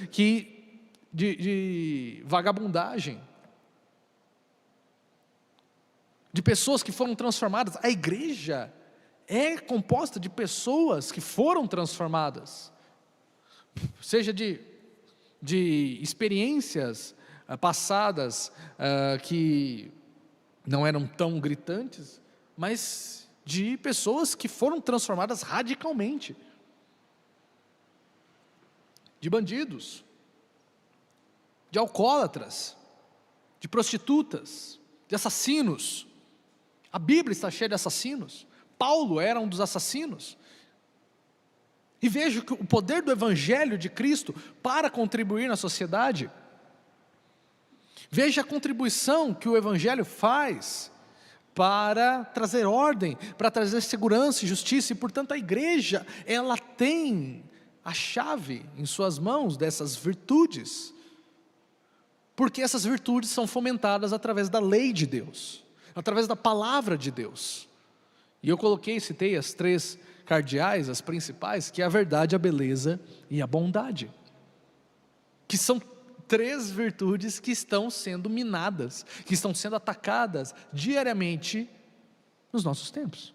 de vagabundagem, de pessoas que foram transformadas. A igreja é composta de pessoas que foram transformadas, seja de experiências passadas que não eram tão gritantes, mas de pessoas que foram transformadas radicalmente, de bandidos, de alcoólatras, de prostitutas, de assassinos. A Bíblia está cheia de assassinos. Paulo era um dos assassinos. E vejo que o poder do Evangelho de Cristo para contribuir na sociedade. Veja a contribuição que o Evangelho faz para trazer ordem, para trazer segurança e justiça. E portanto a igreja, ela tem a chave em suas mãos dessas virtudes. Porque essas virtudes são fomentadas através da lei de Deus, através da palavra de Deus. E eu citei as 3 cardeais, as principais, que é a verdade, a beleza e a bondade. Que são 3 virtudes que estão sendo minadas, que estão sendo atacadas diariamente nos nossos tempos.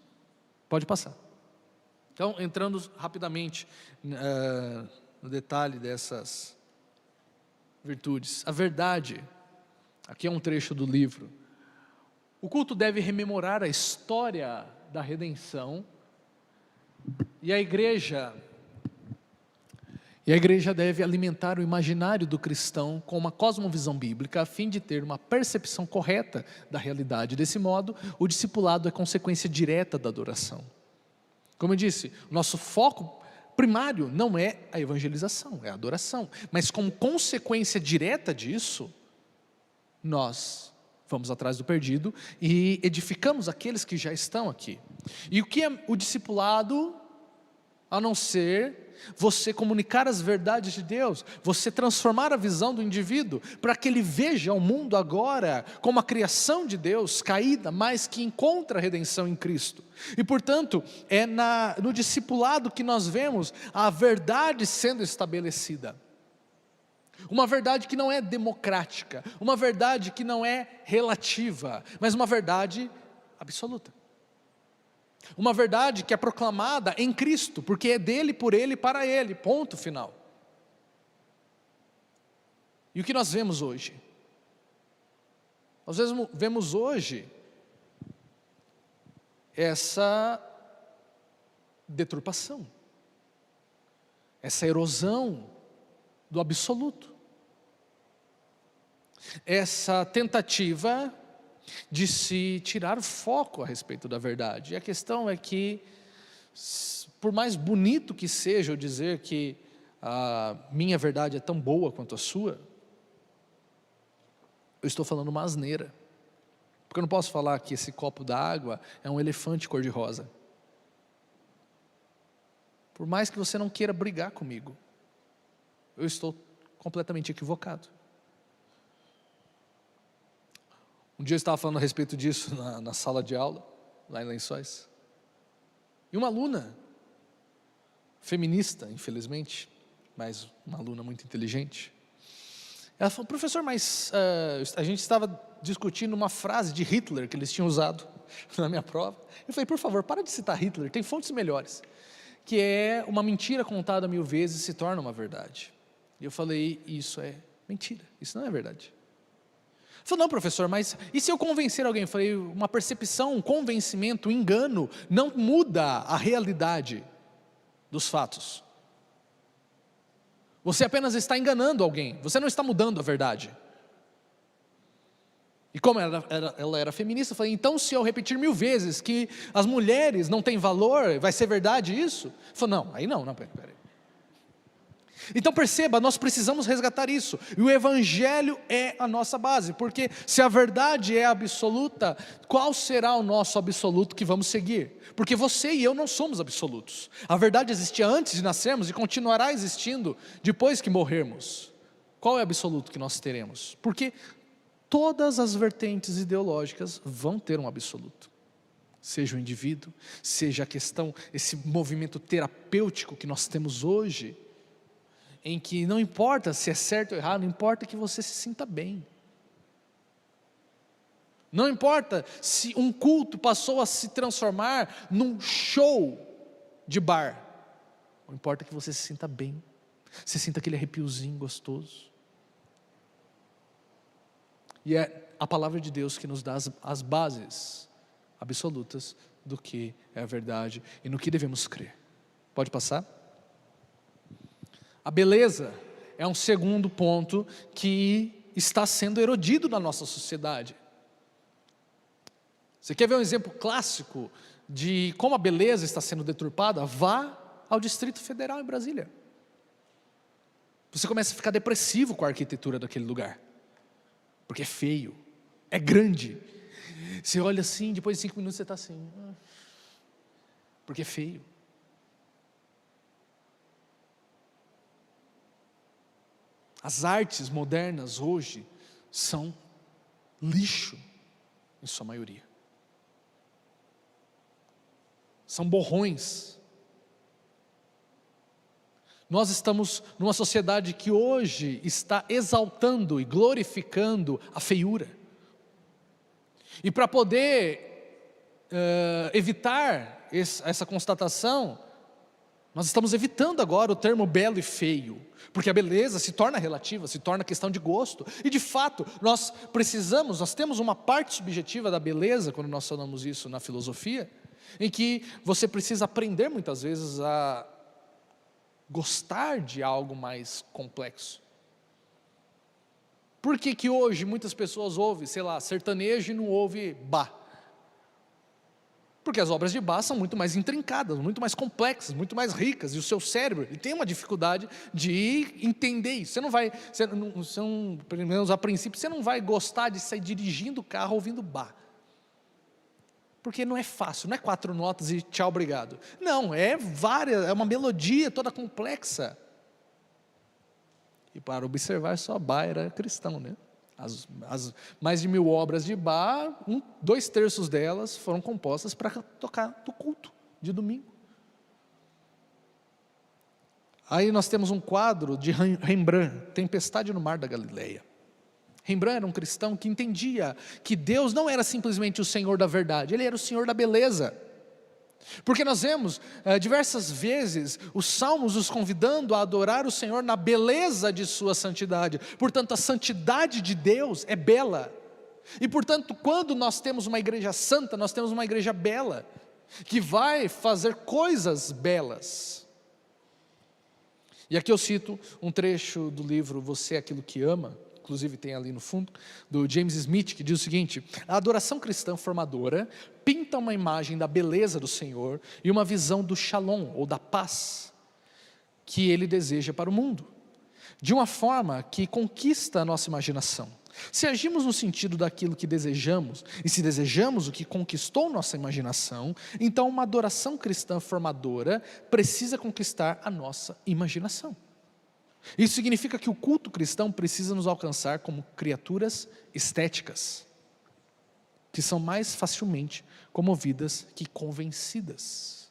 Pode passar. Então, entrando rapidamente no detalhe dessas virtudes. A verdade, aqui é um trecho do livro. O culto deve rememorar a história da redenção, e a igreja deve alimentar o imaginário do cristão com uma cosmovisão bíblica, a fim de ter uma percepção correta da realidade. Desse modo, o discipulado é consequência direta da adoração. Como eu disse, nosso foco primário não é a evangelização, é a adoração. Mas como consequência direta disso, nós vamos atrás do perdido e edificamos aqueles que já estão aqui. E o que é o discipulado, a não ser você comunicar as verdades de Deus, você transformar a visão do indivíduo, para que ele veja o mundo agora como a criação de Deus caída, mas que encontra a redenção em Cristo. E portanto, é no discipulado que nós vemos a verdade sendo estabelecida. Uma verdade que não é democrática, uma verdade que não é relativa, mas uma verdade absoluta. Uma verdade que é proclamada em Cristo, porque é dele, por ele e para ele, ponto final. E o que nós vemos hoje? Nós vemos hoje essa deturpação, essa erosão do absoluto, essa tentativa de se tirar o foco a respeito da verdade. E a questão é que, por mais bonito que seja eu dizer que a minha verdade é tão boa quanto a sua, eu estou falando uma asneira, porque eu não posso falar que esse copo d'água é um elefante cor-de-rosa. Por mais que você não queira brigar comigo, eu estou completamente equivocado. Um dia eu estava falando a respeito disso na sala de aula, lá em Lençóis. E uma aluna, feminista, infelizmente, mas uma aluna muito inteligente, ela falou: professor, mas a gente estava discutindo uma frase de Hitler que eles tinham usado na minha prova. Eu falei: por favor, para de citar Hitler, tem fontes melhores. Que é: uma mentira contada 1000 vezes se torna uma verdade. E eu falei: isso é mentira, isso não é verdade. Falei: não, professor, mas e se eu convencer alguém? Eu falei: uma percepção, um convencimento, um engano não muda a realidade dos fatos. Você apenas está enganando alguém, você não está mudando a verdade. E como ela era feminista, eu falei: então se eu repetir 1000 vezes que as mulheres não têm valor, vai ser verdade isso? Falei: não, aí não, peraí. Então perceba, nós precisamos resgatar isso, e o Evangelho é a nossa base, porque se a verdade é absoluta, qual será o nosso absoluto que vamos seguir? Porque você e eu não somos absolutos, a verdade existia antes de nascermos e continuará existindo depois que morrermos. Qual é o absoluto que nós teremos? Porque todas as vertentes ideológicas vão ter um absoluto, seja o indivíduo, seja a questão, esse movimento terapêutico que nós temos hoje, em que não importa se é certo ou errado, não importa que você se sinta bem. Não importa se um culto passou a se transformar num show de bar. Não importa que você se sinta bem, você sinta aquele arrepiozinho gostoso. E é a palavra de Deus que nos dá as bases absolutas do que é a verdade e no que devemos crer. Pode passar? A beleza é um segundo ponto que está sendo erodido na nossa sociedade. Você quer ver um exemplo clássico de como a beleza está sendo deturpada? Vá ao Distrito Federal em Brasília. Você começa a ficar depressivo com a arquitetura daquele lugar, porque é feio, é grande. Você olha assim, depois de 5 minutos você está assim, porque é feio. As artes modernas hoje são lixo, em sua maioria. São borrões. Nós estamos numa sociedade que hoje está exaltando e glorificando a feiura. E para poder evitar essa constatação, nós estamos evitando agora o termo belo e feio, porque a beleza se torna relativa, se torna questão de gosto, e de fato, nós temos uma parte subjetiva da beleza, quando nós falamos isso na filosofia, em que você precisa aprender muitas vezes a gostar de algo mais complexo. Por que que hoje muitas pessoas ouvem, sei lá, sertanejo e não ouvem Bach? Porque as obras de Bach são muito mais intrincadas, muito mais complexas, muito mais ricas, e o seu cérebro ele tem uma dificuldade de entender isso. Você não, pelo menos a princípio, você não vai gostar de sair dirigindo o carro ouvindo Bach. Porque não é fácil, não é 4 notas e tchau, obrigado. Não, é uma melodia toda complexa. E para observar, só Bach era cristão, né? As mais de 1000 obras de Bach, 2/3 delas foram compostas para tocar no culto de domingo. Aí nós temos um quadro de Rembrandt, Tempestade no Mar da Galileia. Rembrandt era um cristão que entendia que Deus não era simplesmente o Senhor da verdade, Ele era o Senhor da beleza. Porque nós vemos diversas vezes os salmos nos convidando a adorar o Senhor na beleza de sua santidade. Portanto, a santidade de Deus é bela. E portanto, quando nós temos uma igreja santa, nós temos uma igreja bela, que vai fazer coisas belas. E aqui eu cito um trecho do livro Você é Aquilo que Ama, inclusive tem ali no fundo, do James Smith, que diz o seguinte: a adoração cristã formadora pinta uma imagem da beleza do Senhor e uma visão do shalom, ou da paz, que Ele deseja para o mundo, de uma forma que conquista a nossa imaginação. Se agimos no sentido daquilo que desejamos, e se desejamos o que conquistou nossa imaginação, então uma adoração cristã formadora precisa conquistar a nossa imaginação. Isso significa que o culto cristão precisa nos alcançar como criaturas estéticas, que são mais facilmente comovidas que convencidas.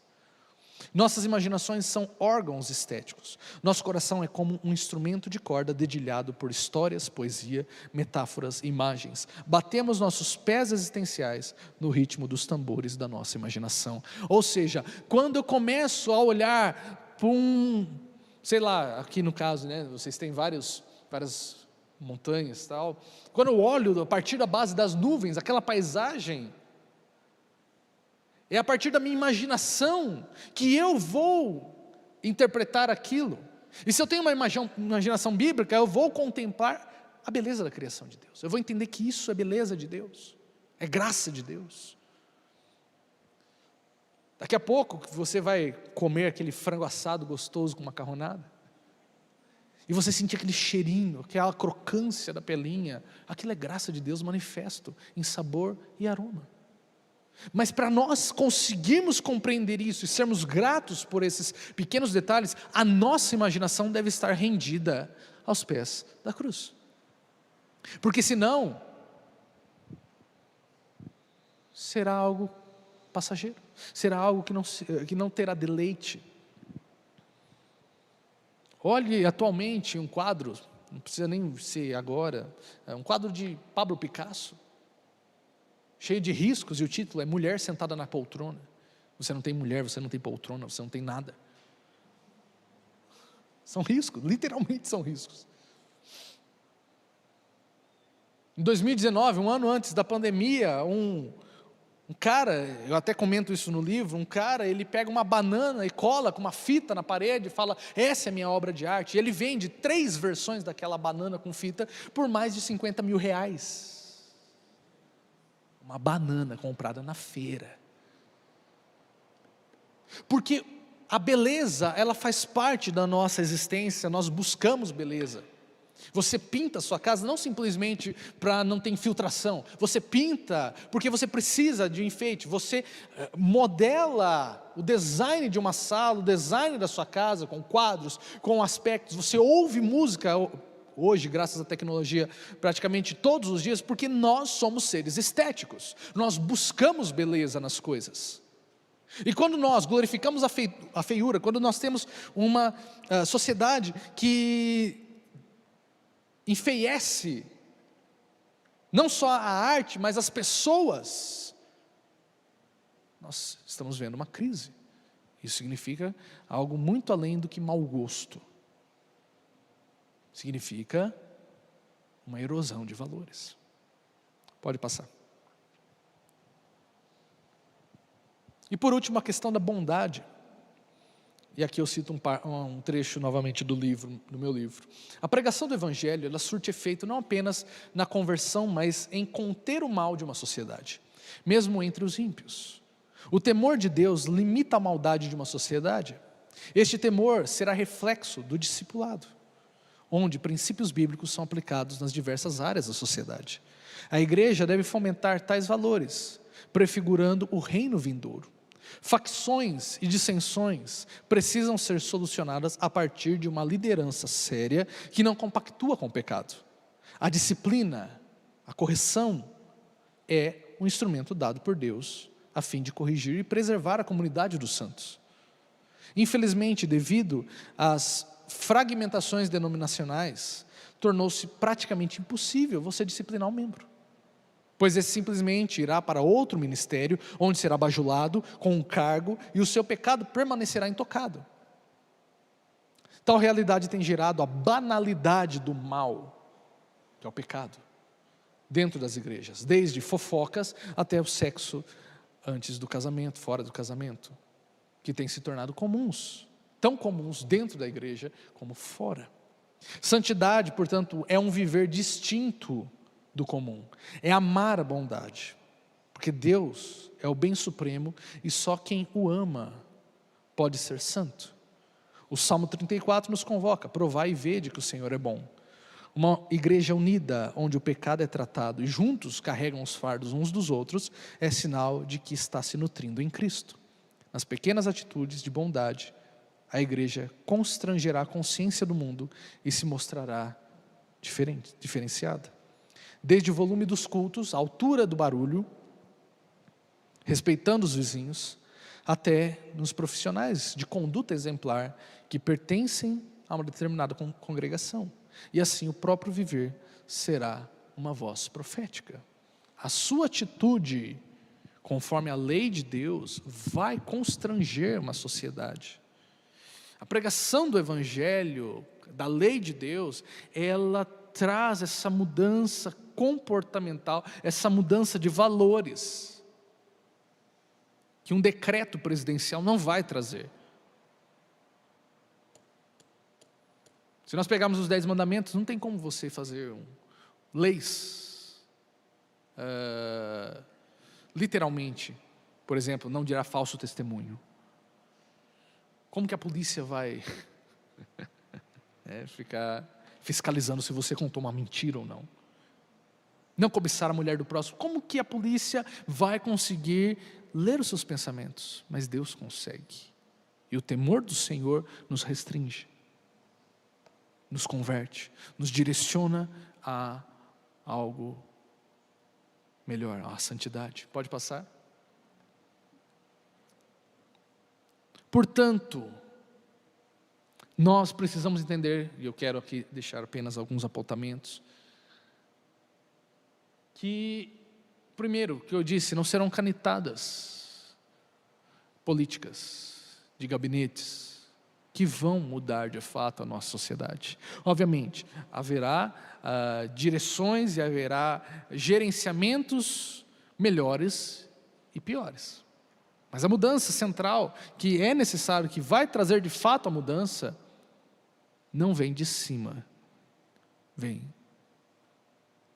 Nossas imaginações são órgãos estéticos. Nosso coração é como um instrumento de corda dedilhado por histórias, poesia, metáforas, imagens. Batemos nossos pés existenciais no ritmo dos tambores da nossa imaginação. Ou seja, quando eu começo a olhar para sei lá, aqui no caso, né, vocês têm várias montanhas e tal. Quando eu olho a partir da base das nuvens, aquela paisagem, é a partir da minha imaginação que eu vou interpretar aquilo. E se eu tenho uma imaginação bíblica, eu vou contemplar a beleza da criação de Deus. Eu vou entender que isso é beleza de Deus, é graça de Deus. Daqui a pouco você vai comer aquele frango assado gostoso com macarronada, e você sentir aquele cheirinho, aquela crocância da pelinha, aquilo é graça de Deus manifesto em sabor e aroma. Mas para nós conseguirmos compreender isso e sermos gratos por esses pequenos detalhes, a nossa imaginação deve estar rendida aos pés da cruz. Porque senão, será algo passageiro, será algo que não terá deleite. Olhe atualmente um quadro, não precisa nem ser agora, um quadro de Pablo Picasso, cheio de riscos, e o título é Mulher Sentada na Poltrona. Você não tem mulher, você não tem poltrona, você não tem nada. São riscos, literalmente são riscos. Em 2019, um ano antes da pandemia, um cara, eu até comento isso no livro, ele pega uma banana e cola com uma fita na parede e fala, essa é a minha obra de arte. E ele vende 3 versões daquela banana com fita por mais de R$50 mil. Uma banana comprada na feira. Porque a beleza, ela faz parte da nossa existência, nós buscamos beleza. Você pinta a sua casa não simplesmente para não ter infiltração, você pinta porque você precisa de enfeite, você modela o design de uma sala, o design da sua casa, com quadros, com aspectos, você ouve música, hoje, graças à tecnologia, praticamente todos os dias, porque nós somos seres estéticos, nós buscamos beleza nas coisas. E quando nós glorificamos a feiura, quando nós temos uma sociedade que enfeiece não só a arte, mas as pessoas, nós estamos vendo uma crise. Isso significa algo muito além do que mau gosto. Significa uma erosão de valores. Pode passar. E por último, a questão da bondade. E aqui eu cito um trecho novamente do meu livro. A pregação do Evangelho, ela surte efeito não apenas na conversão, mas em conter o mal de uma sociedade, mesmo entre os ímpios. O temor de Deus limita a maldade de uma sociedade. Este temor será reflexo do discipulado, onde princípios bíblicos são aplicados nas diversas áreas da sociedade. A igreja deve fomentar tais valores, prefigurando o reino vindouro. Facções e dissensões precisam ser solucionadas a partir de uma liderança séria que não compactua com o pecado. A disciplina, a correção, é um instrumento dado por Deus a fim de corrigir e preservar a comunidade dos santos. Infelizmente, devido às fragmentações denominacionais, tornou-se praticamente impossível você disciplinar um membro, pois esse simplesmente irá para outro ministério, onde será bajulado com um cargo, e o seu pecado permanecerá intocado. Tal realidade tem gerado a banalidade do mal, que é o pecado, dentro das igrejas, desde fofocas até o sexo antes do casamento, fora do casamento, que tem se tornado comuns, tão comuns dentro da igreja como fora. Santidade, portanto, é um viver distinto do comum, é amar a bondade, porque Deus é o bem supremo e só quem o ama pode ser santo. O Salmo 34 nos convoca: provai e vede que o Senhor é bom. Uma igreja unida, onde o pecado é tratado e juntos carregam os fardos uns dos outros, é sinal de que está se nutrindo em Cristo. Nas pequenas atitudes de bondade, a igreja constrangerá a consciência do mundo e se mostrará diferenciada. Desde o volume dos cultos, a altura do barulho, respeitando os vizinhos, até nos profissionais de conduta exemplar que pertencem a uma determinada congregação. E assim o próprio viver será uma voz profética. A sua atitude, conforme a lei de Deus, vai constranger uma sociedade. A pregação do Evangelho, da lei de Deus, ela traz essa mudança comportamental, essa mudança de valores, que um decreto presidencial não vai trazer. Se nós pegarmos os 10 mandamentos, não tem como você fazer leis, literalmente, por exemplo, não dirá falso testemunho. Como que a polícia vai ficar fiscalizando se você contou uma mentira ou não? Não cobiçar a mulher do próximo. Como que a polícia vai conseguir ler os seus pensamentos? Mas Deus consegue. E o temor do Senhor nos restringe, nos converte, nos direciona a algo melhor, a santidade. Pode passar? Portanto, nós precisamos entender, e eu quero aqui deixar apenas alguns apontamentos, que, primeiro, que eu disse, não serão canetadas políticas de gabinetes que vão mudar de fato a nossa sociedade. Obviamente, haverá direções e haverá gerenciamentos melhores e piores. Mas a mudança central, que é necessário, que vai trazer de fato a mudança, não vem de cima, vem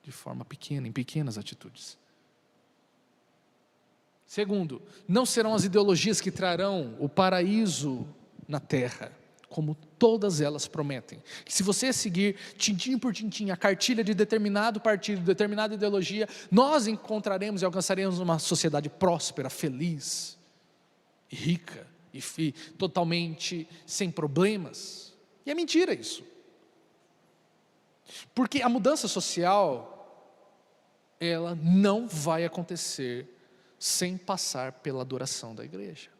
de forma pequena, em pequenas atitudes. Segundo, não serão as ideologias que trarão o paraíso na terra, como todas elas prometem. Que se você seguir tintim por tintim a cartilha de determinado partido, determinada ideologia, nós encontraremos e alcançaremos uma sociedade próspera, feliz, e rica, e totalmente sem problemas. E é mentira isso. Porque a mudança social, ela não vai acontecer sem passar pela adoração da igreja.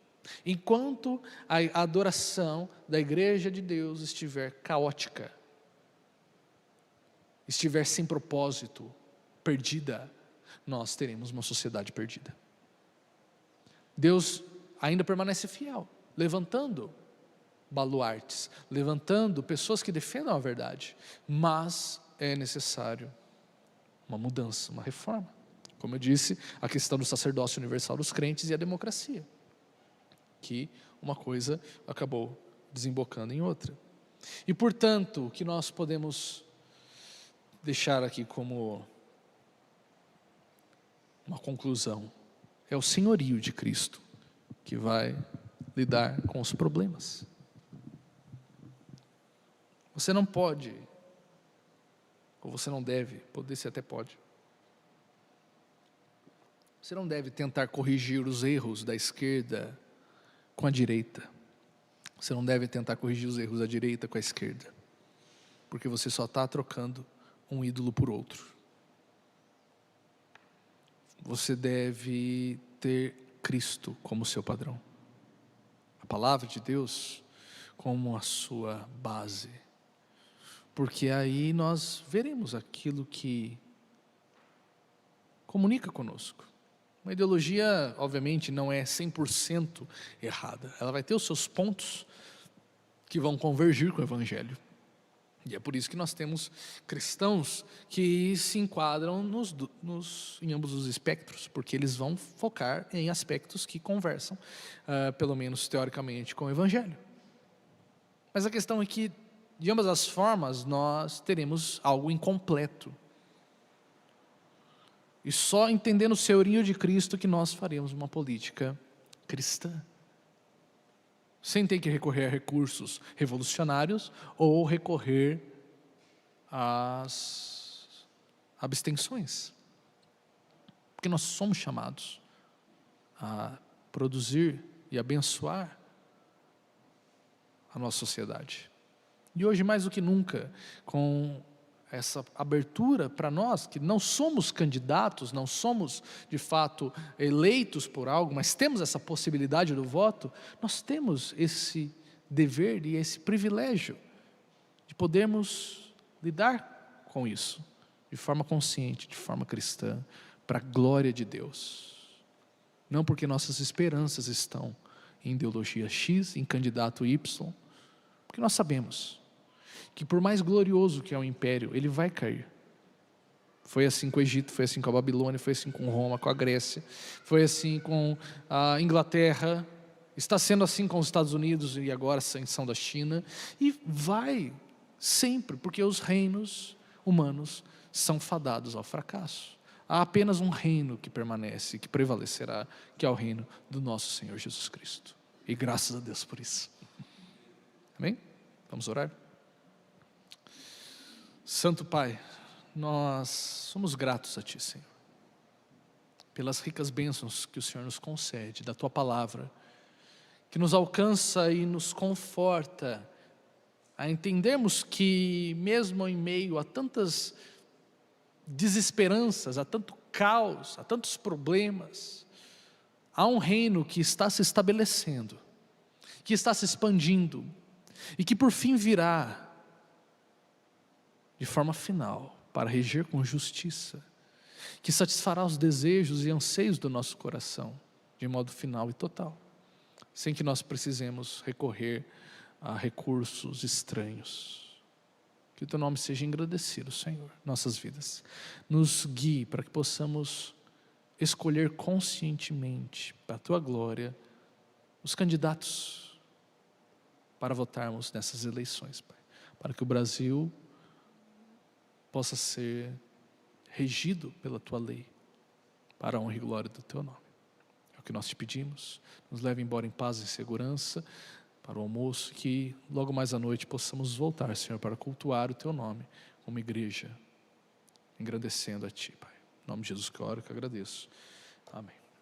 Enquanto a adoração da igreja de Deus estiver caótica, estiver sem propósito, perdida, nós teremos uma sociedade perdida. Deus ainda permanece fiel, levantando baluartes, levantando pessoas que defendam a verdade, mas é necessário uma mudança, uma reforma. Como eu disse, a questão do sacerdócio universal dos crentes e a democracia, que uma coisa acabou desembocando em outra. E portanto, o que nós podemos deixar aqui como uma conclusão é o senhorio de Cristo que vai lidar com os problemas. Você não pode, ou você não deve, poder ser até pode. Você não deve tentar corrigir os erros da esquerda com a direita. Você não deve tentar corrigir os erros da direita com a esquerda, porque você só está trocando um ídolo por outro. Você deve ter Cristo como seu padrão, a palavra de Deus como a sua base, porque aí nós veremos aquilo que comunica conosco. Uma ideologia, obviamente, não é 100% errada. Ela vai ter os seus pontos que vão convergir com o Evangelho. E é por isso que nós temos cristãos que se enquadram em ambos os espectros, porque eles vão focar em aspectos que conversam, pelo menos teoricamente, com o Evangelho. Mas a questão é que, de ambas as formas, nós teremos algo incompleto. E só entendendo o senhorio de Cristo que nós faremos uma política cristã, sem ter que recorrer a recursos revolucionários ou recorrer às abstenções. Porque nós somos chamados a produzir e abençoar a nossa sociedade. E hoje, mais do que nunca, com essa abertura para nós, que não somos candidatos, não somos de fato eleitos por algo, mas temos essa possibilidade do voto, nós temos esse dever e esse privilégio de podermos lidar com isso, de forma consciente, de forma cristã, para a glória de Deus. Não porque nossas esperanças estão em ideologia X, em candidato Y, porque nós sabemos que por mais glorioso que é o império, ele vai cair. Foi assim com o Egito, foi assim com a Babilônia, foi assim com Roma, com a Grécia, foi assim com a Inglaterra, está sendo assim com os Estados Unidos e agora a ascensão da China, e vai sempre, porque os reinos humanos são fadados ao fracasso. Há apenas um reino que permanece, que prevalecerá, que é o reino do nosso Senhor Jesus Cristo. E graças a Deus por isso. Amém? Vamos orar? Santo Pai, nós somos gratos a Ti, Senhor, pelas ricas bênçãos que o Senhor nos concede, da Tua palavra, que nos alcança e nos conforta a entendermos que mesmo em meio a tantas desesperanças, a tanto caos, a tantos problemas, há um reino que está se estabelecendo, que está se expandindo e que por fim virá de forma final, para reger com justiça, que satisfará os desejos e anseios do nosso coração, de modo final e total, sem que nós precisemos recorrer a recursos estranhos. Que o Teu nome seja engrandecido, Senhor, nossas vidas. Nos guie para que possamos escolher conscientemente, para a Tua glória, os candidatos para votarmos nessas eleições, Pai, para que o Brasil possa ser regido pela Tua lei, para a honra e glória do Teu nome. É o que nós Te pedimos. Nos leve embora em paz e segurança, para o almoço, que logo mais à noite possamos voltar, Senhor, para cultuar o Teu nome como igreja, engrandecendo a Ti, Pai. Em nome de Jesus que eu oro, que eu agradeço. Amém.